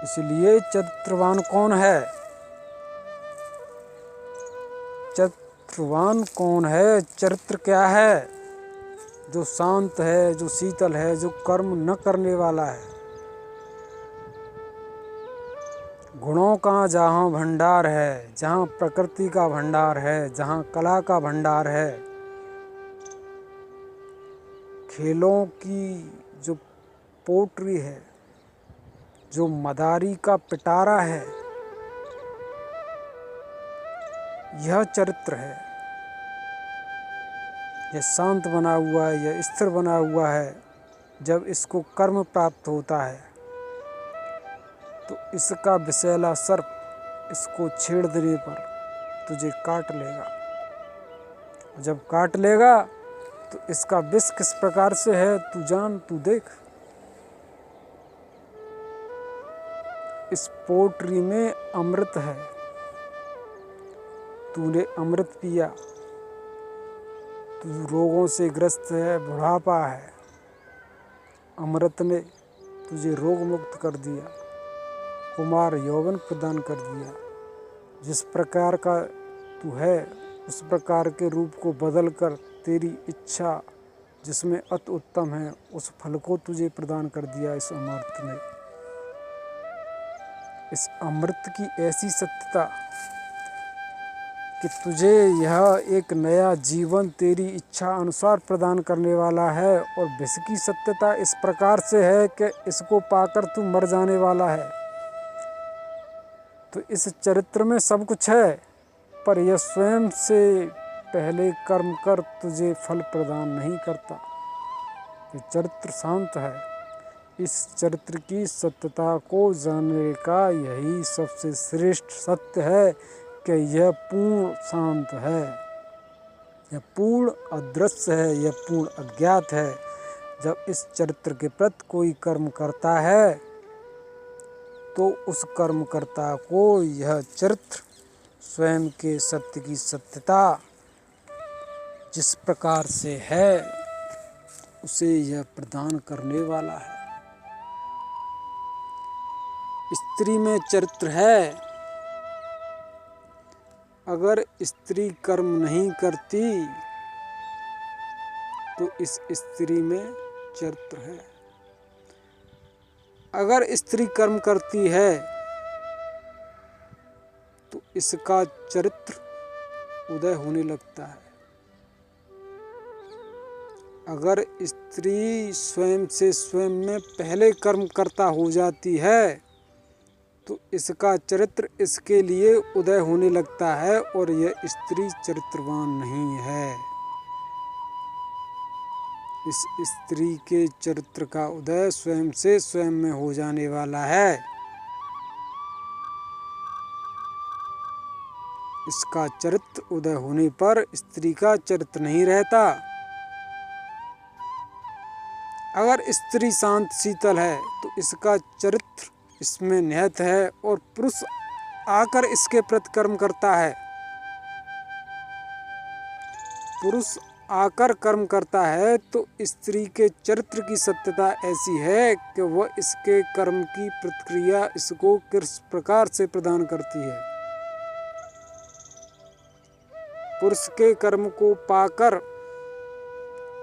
इसलिए चरित्रवान कौन है? चरित्रवान कौन है? चरित्र क्या है? जो शांत है, जो शीतल है, जो कर्म न करने वाला है। गुणों का जहाँ भंडार है, जहाँ प्रकृति का भंडार है, जहाँ कला का भंडार है, खेलों की जो पोट्री है, जो मदारी का पिटारा है, यह चरित्र है। यह शांत बना हुआ है, यह स्थिर बना हुआ है। जब इसको कर्म प्राप्त होता है तो इसका विषैला सर्प इसको छेड़ देने पर तुझे काट लेगा। जब काट लेगा तो इसका विष किस प्रकार से है तू जान, तू देख। इस पोटरी में अमृत है, तूने अमृत पिया, तू रोगों से ग्रस्त है, बुढ़ापा है, अमृत ने तुझे रोग मुक्त कर दिया, कुमार यौवन प्रदान कर दिया। जिस प्रकार का तू है उस प्रकार के रूप को बदलकर तेरी इच्छा जिसमें अति उत्तम है उस फल को तुझे प्रदान कर दिया इस अमृत ने। इस अमृत की ऐसी सत्यता कि तुझे यह एक नया जीवन तेरी इच्छा अनुसार प्रदान करने वाला है। और विष की सत्यता इस प्रकार से है कि इसको पाकर तू मर जाने वाला है। तो इस चरित्र में सब कुछ है, पर यह स्वयं से पहले कर्म कर तुझे फल प्रदान नहीं करता। ये चरित्र शांत है। इस चरित्र की सत्यता को जानने का यही सबसे श्रेष्ठ सत्य है कि यह पूर्ण शांत है, यह पूर्ण अदृश्य है, यह पूर्ण अज्ञात है। जब इस चरित्र के प्रति कोई कर्म करता है तो उस कर्मकर्ता को यह चरित्र स्वयं के सत्य की सत्यता जिस प्रकार से है उसे यह प्रदान करने वाला है। स्त्री में चरित्र है। अगर स्त्री कर्म नहीं करती तो इस स्त्री में चरित्र है। अगर स्त्री कर्म करती है तो इसका चरित्र उदय होने लगता है। अगर स्त्री स्वयं से स्वयं में पहले कर्म करता हो जाती है तो इसका चरित्र इसके लिए उदय होने लगता है और यह स्त्री चरित्रवान नहीं है। इस स्त्री के चरित्र का उदय स्वयं से स्वयं में हो जाने वाला है। इसका चरित्र उदय होने पर स्त्री का चरित्र नहीं रहता। अगर स्त्री शांत शीतल है तो इसका चरित्र इसमें निहित है और पुरुष आकर इसके प्रति कर्म करता है। पुरुष आकर कर्म करता है तो स्त्री के चरित्र की सत्यता ऐसी है कि वह इसके कर्म की प्रतिक्रिया इसको किस प्रकार से प्रदान करती है। पुरुष के कर्म को पाकर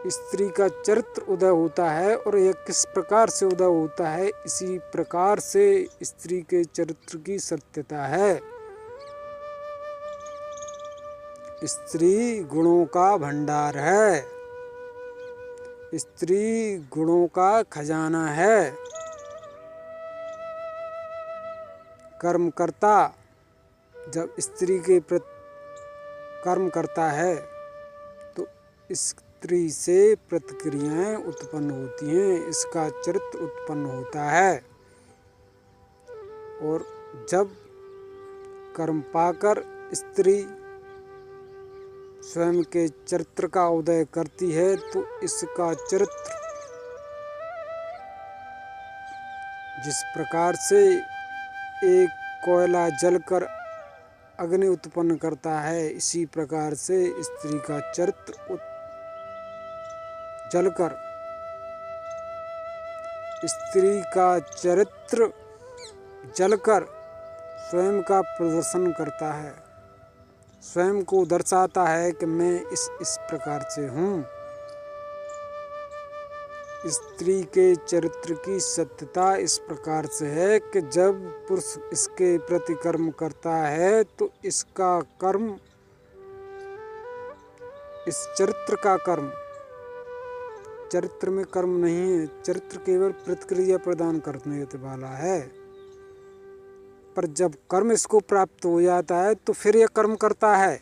स्त्री का चरित्र उदय होता है और यह किस प्रकार से उदय होता है, इसी प्रकार से स्त्री के चरित्र की सत्यता है। स्त्री गुणों का भंडार है, स्त्री गुणों का खजाना है। कर्मकर्ता जब स्त्री के प्रति कर्म करता है तो स्त्री से प्रतिक्रियाएं उत्पन्न होती हैं, इसका चरित्र उत्पन्न होता है। और जब कर्म पाकर स्त्री स्वयं के चरित्र का उदय करती है तो इसका चरित्र जिस प्रकार से एक कोयला जलकर अग्नि उत्पन्न करता है, इसी प्रकार से स्त्री का चरित्र जलकर स्त्री का चरित्र जलकर स्वयं का प्रदर्शन करता है, स्वयं को दर्शाता है कि मैं इस प्रकार से हूँ। स्त्री के चरित्र की सत्यता इस प्रकार से है कि जब पुरुष इसके प्रति कर्म करता है तो इसका कर्म, इस चरित्र का कर्म, चरित्र में कर्म नहीं है, चरित्र केवल प्रतिक्रिया प्रदान करने वाला है। पर जब कर्म इसको प्राप्त हो जाता है तो फिर यह कर्म करता है।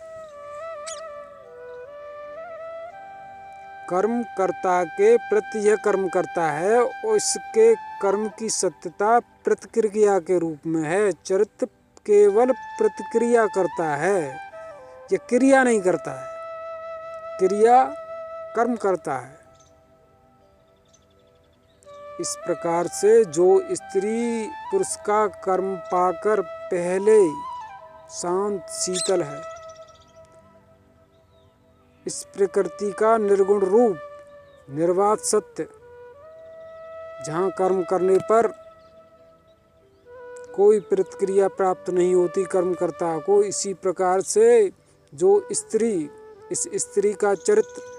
कर्म कर्ता के प्रति यह कर्म करता है और इसके कर्म की सत्यता प्रतिक्रिया के रूप में है। चरित्र केवल प्रतिक्रिया करता है, यह क्रिया नहीं करता है। क्रिया कर्म करता है। इस प्रकार से जो स्त्री पुरुष का कर्म पाकर पहले शांत शीतल है, इस प्रकृति का निर्गुण रूप निर्वात सत्य, जहाँ कर्म करने पर कोई प्रतिक्रिया प्राप्त नहीं होती कर्मकर्ता को, इसी प्रकार से जो स्त्री, इस स्त्री का चरित्र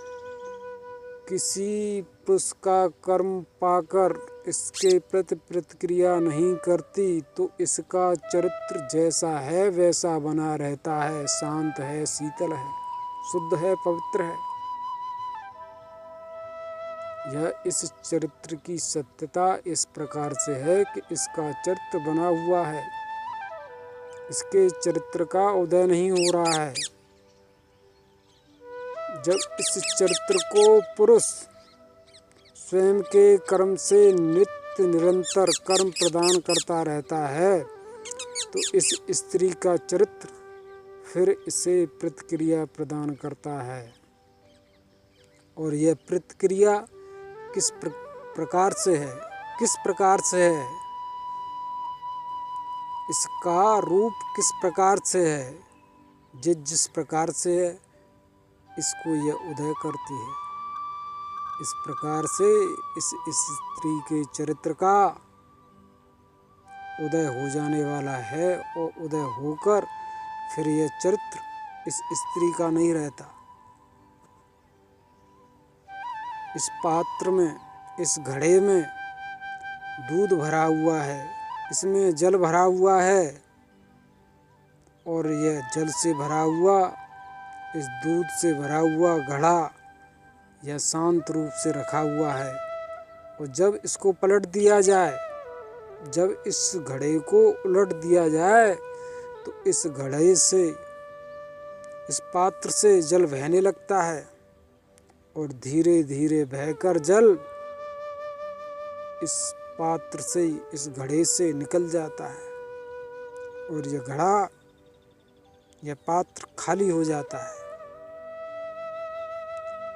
किसी पुरुष का कर्म पाकर इसके प्रति प्रतिक्रिया नहीं करती तो इसका चरित्र जैसा है वैसा बना रहता है, शांत है, शीतल है, शुद्ध है, पवित्र है। यह इस चरित्र की सत्यता इस प्रकार से है कि इसका चरित्र बना हुआ है, इसके चरित्र का उदय नहीं हो रहा है। जब इस चरित्र को पुरुष स्वयं के कर्म से नित्य निरंतर कर्म प्रदान करता रहता है तो इस स्त्री का चरित्र फिर इसे प्रतिक्रिया प्रदान करता है। और यह प्रतिक्रिया किस प्रकार से है, किस प्रकार से है, इसका रूप किस प्रकार से है, जिस प्रकार से है इसको यह उदय करती है। इस प्रकार से इस स्त्री के चरित्र का उदय हो जाने वाला है और उदय होकर फिर यह चरित्र इस स्त्री का नहीं रहता। इस पात्र में, इस घड़े में दूध भरा हुआ है, इसमें जल भरा हुआ है और यह जल से भरा हुआ, इस दूध से भरा हुआ घड़ा यह शांत रूप से रखा हुआ है। और जब इसको पलट दिया जाए, जब इस घड़े को उलट दिया जाए तो इस घड़े से, इस पात्र से जल बहने लगता है और धीरे धीरे बहकर जल इस पात्र से, इस घड़े से निकल जाता है और यह घड़ा, यह पात्र खाली हो जाता है।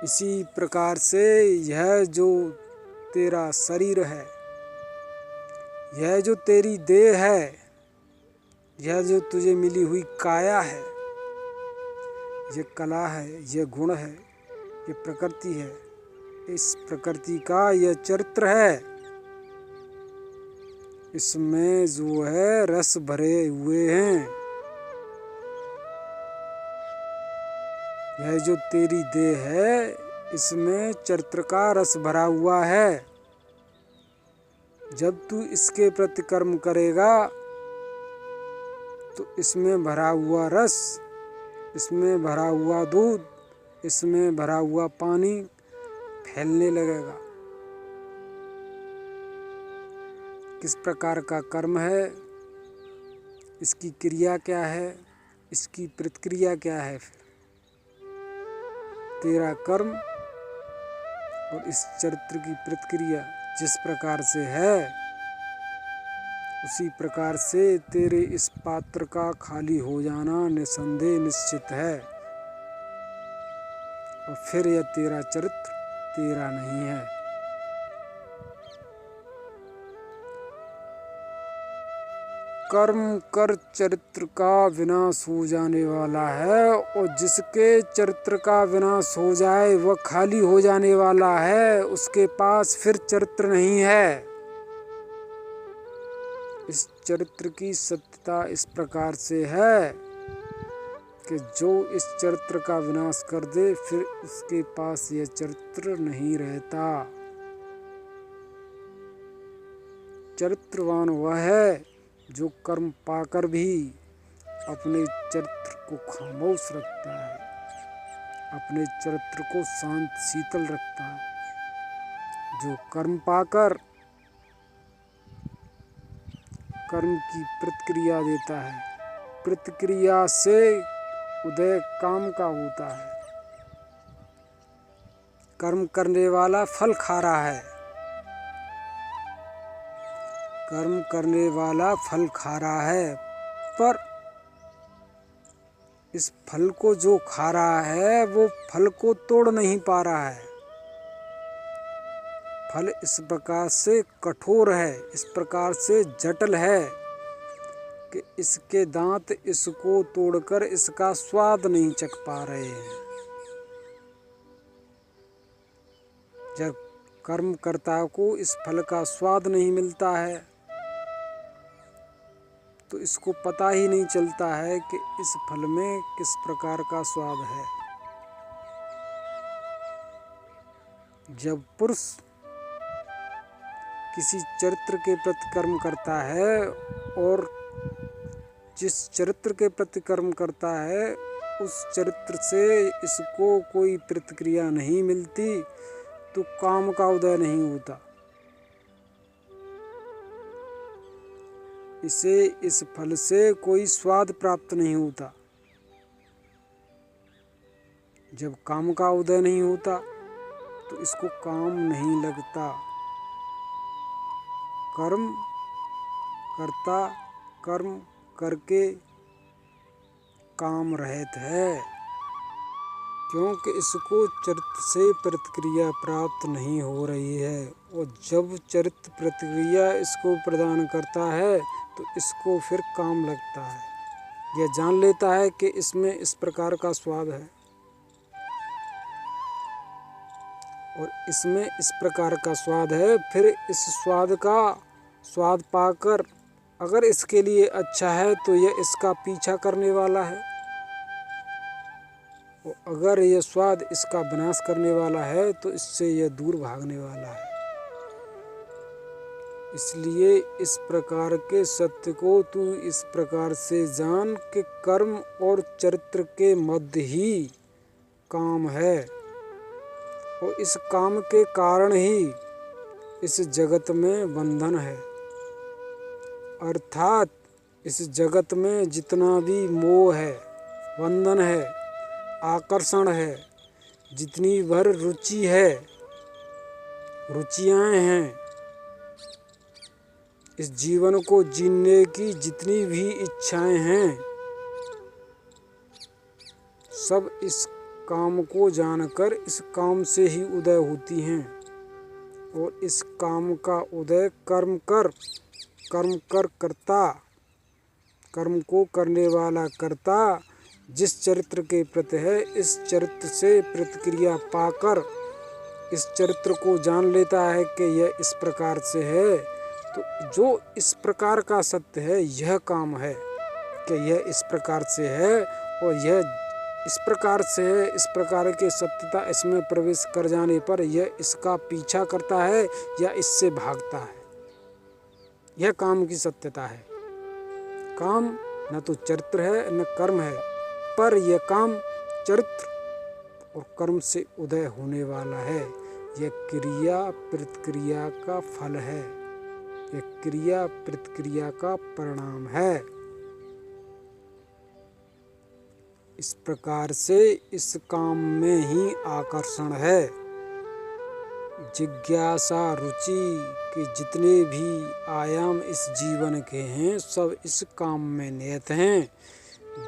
इसी प्रकार से यह जो तेरा शरीर है, यह जो तेरी देह है, यह जो तुझे मिली हुई काया है, यह कला है, यह गुण है, यह प्रकृति है, इस प्रकृति का यह चरित्र है। इसमें जो है रस भरे हुए हैं। यह जो तेरी देह है इसमें चरित्र का रस भरा हुआ है। जब तू इसके प्रति कर्म करेगा तो इसमें भरा हुआ रस, इसमें भरा हुआ दूध, इसमें भरा हुआ पानी फैलने लगेगा। किस प्रकार का कर्म है, इसकी क्रिया क्या है, इसकी प्रतिक्रिया क्या है। फिर तेरा कर्म और इस चरित्र की प्रतिक्रिया जिस प्रकार से है उसी प्रकार से तेरे इस पात्र का खाली हो जाना निसंदेह निश्चित है। और फिर यह तेरा चरित्र तेरा नहीं है। कर्म कर चरित्र का विनाश हो जाने वाला है और जिसके चरित्र का विनाश हो जाए वह खाली हो जाने वाला है, उसके पास फिर चरित्र नहीं है। इस चरित्र की सत्यता इस प्रकार से है कि जो इस चरित्र का विनाश कर दे फिर उसके पास यह चरित्र नहीं रहता। चरित्रवान वह है जो कर्म पाकर भी अपने चरित्र को खामोश रखता है, अपने चरित्र को शांत शीतल रखता है। जो कर्म पाकर कर्म की प्रतिक्रिया देता है, प्रतिक्रिया से उदय काम का होता है। कर्म करने वाला फल खा रहा है, कर्म करने वाला फल खा रहा है, पर इस फल को जो खा रहा है वो फल को तोड़ नहीं पा रहा है। फल इस प्रकार से कठोर है, इस प्रकार से जटिल है कि इसके दांत इसको तोड़कर इसका स्वाद नहीं चख पा रहे हैं। जब कर्मकर्ता को इस फल का स्वाद नहीं मिलता है तो इसको पता ही नहीं चलता है कि इस फल में किस प्रकार का स्वाद है। जब पुरुष किसी चरित्र के प्रति कर्म करता है और जिस चरित्र के प्रति कर्म करता है उस चरित्र से इसको कोई प्रतिक्रिया नहीं मिलती तो काम का उदय नहीं होता। इसे इस फल से कोई स्वाद प्राप्त नहीं होता। जब काम का उदय नहीं होता तो इसको काम नहीं लगता। कर्म करता कर्म करके काम रहित है, क्योंकि इसको चरित्र से प्रतिक्रिया प्राप्त नहीं हो रही है। और जब चरित्र प्रतिक्रिया इसको प्रदान करता है तो इसको फिर काम लगता है। यह जान लेता है कि इसमें इस प्रकार का स्वाद है और इसमें इस प्रकार का स्वाद है। फिर इस स्वाद का स्वाद पाकर अगर इसके लिए अच्छा है तो यह इसका पीछा करने वाला है, और अगर यह स्वाद इसका विनाश करने वाला है तो इससे यह दूर भागने वाला है। इसलिए इस प्रकार के सत्य को तू इस प्रकार से जान कि कर्म और चरित्र के मध्य ही काम है, और इस काम के कारण ही इस जगत में बंधन है। अर्थात इस जगत में जितना भी मोह है, बंधन है, आकर्षण है, जितनी भर रुचि है, रुचियां हैं, इस जीवन को जीने की जितनी भी इच्छाएं हैं, सब इस काम को जानकर इस काम से ही उदय होती हैं। और इस काम का उदय कर्म कर करता, कर्म को करने वाला करता जिस चरित्र के प्रति है, इस चरित्र से प्रतिक्रिया पाकर इस चरित्र को जान लेता है कि यह इस प्रकार से है। तो जो इस प्रकार का सत्य है यह काम है कि यह इस प्रकार से है और यह इस प्रकार से है। इस प्रकार के सत्यता इसमें प्रवेश कर जाने पर यह इसका पीछा करता है या इससे भागता है। यह काम की सत्यता है। काम न तो चरित्र है न कर्म है, पर यह काम चरित्र और कर्म से उदय होने वाला है। यह क्रिया प्रतिक्रिया का फल है, यह क्रिया प्रतिक्रिया का परिणाम है। इस प्रकार से इस काम में ही आकर्षण है। जिज्ञासा रुचि के जितने भी आयाम इस जीवन के हैं सब इस काम में नियत हैं।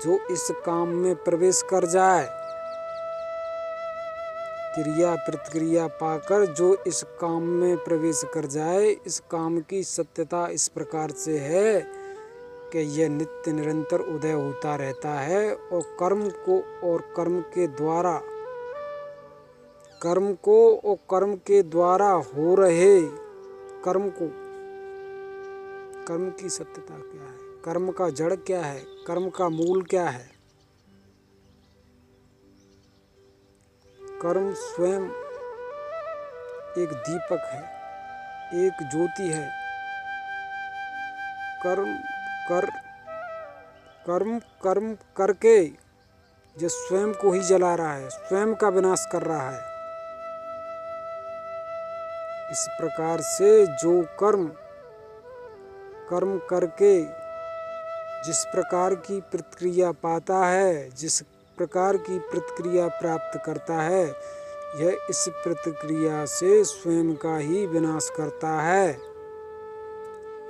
जो इस काम में प्रवेश कर जाए, क्रिया प्रतिक्रिया पाकर जो इस काम में प्रवेश कर जाए, इस काम की सत्यता इस प्रकार से है कि यह नित्य निरंतर उदय होता रहता है। और कर्म को और कर्म के द्वारा हो रहे कर्म को, कर्म की सत्यता क्या है, कर्म का जड़ क्या है, कर्म का मूल क्या है। कर्म स्वयं एक दीपक है, एक ज्योति है। कर्म करके जो स्वयं को ही जला रहा है, स्वयं का विनाश कर रहा है। इस प्रकार से जो कर्म करके जिस प्रकार की प्रतिक्रिया पाता है, जिस प्रकार की प्रतिक्रिया प्राप्त करता है, यह इस प्रतिक्रिया से स्वयं का ही विनाश करता है।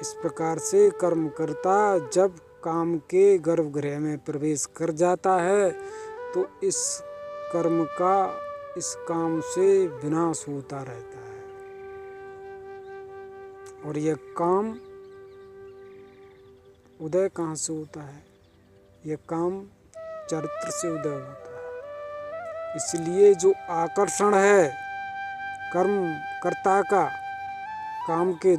इस प्रकार से कर्मकर्ता जब काम के गर्भगृह में प्रवेश कर जाता है तो इस कर्म का इस काम से विनाश होता रहता है और यह काम उदय कहाँ से होता है? यह काम चरित्र से उदय होता है। इसलिए जो आकर्षण है कर्म कर्ता का काम के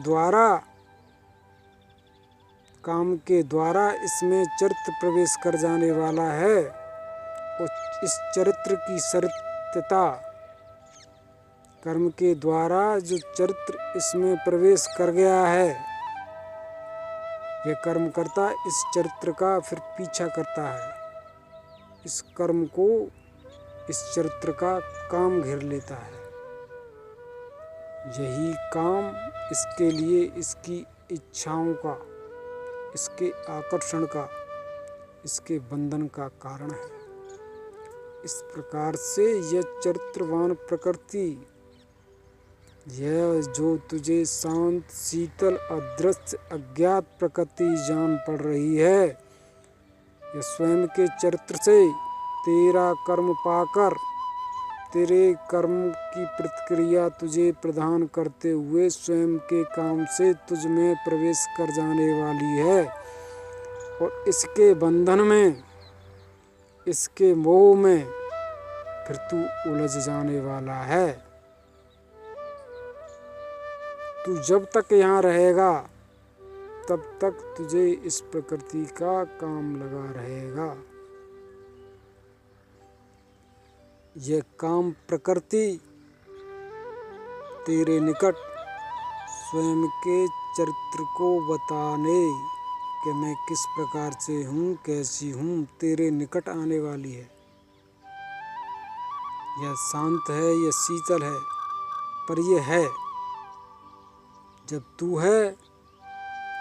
द्वारा इसमें चरित्र प्रवेश कर जाने वाला है और इस चरित्र की सत्यता कर्म के द्वारा जो चरित्र इसमें प्रवेश कर गया है, यह कर्म करता इस चरित्र का फिर पीछा करता है। इस कर्म को इस चरित्र का काम घेर लेता है। यही काम इसके लिए इसकी इच्छाओं का, इसके आकर्षण का, इसके बंधन का कारण है। इस प्रकार से यह चरित्रवान प्रकृति, यह जो तुझे शांत शीतल अदृश्य अज्ञात प्रकृति जान पड़ रही है, यह स्वयं के चरित्र से तेरा कर्म पाकर तेरे कर्म की प्रतिक्रिया तुझे प्रदान करते हुए स्वयं के काम से तुझ में प्रवेश कर जाने वाली है और इसके बंधन में, इसके मोह में फिर तू उलझ जाने वाला है। तू जब तक यहाँ रहेगा तब तक तुझे इस प्रकृति का काम लगा रहेगा। यह काम प्रकृति तेरे निकट स्वयं के चरित्र को बताने कि मैं किस प्रकार से हूँ, कैसी हूँ, तेरे निकट आने वाली है। यह शांत है, यह शीतल है, पर यह है। जब तू है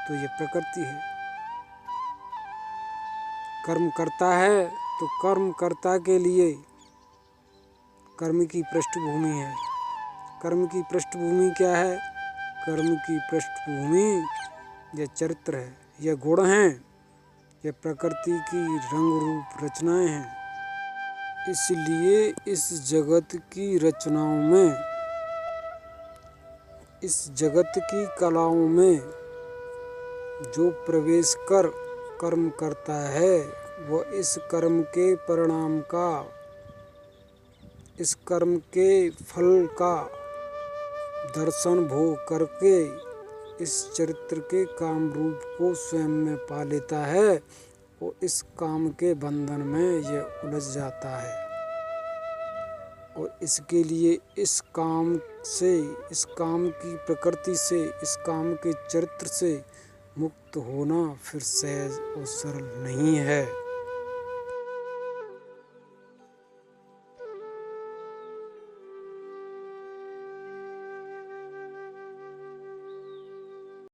तो यह प्रकृति है। कर्म करता है तो कर्म कर्ता के लिए कर्म की पृष्ठभूमि है। कर्म की पृष्ठभूमि क्या है? कर्म की पृष्ठभूमि यह चरित्र है, यह गुण हैं, यह प्रकृति की रंग रूप रचनाएं हैं। इसलिए इस जगत की रचनाओं में, इस जगत की कलाओं में जो प्रवेश कर कर्म करता है वह इस कर्म के परिणाम का, इस कर्म के फल का दर्शन भोग करके इस चरित्र के काम रूप को स्वयं में पा लेता है और इस काम के बंधन में यह उलझ जाता है और इसके लिए इस काम से, इस काम की प्रकृति से, इस काम के चरित्र से मुक्त होना फिर सहज और सरल नहीं है।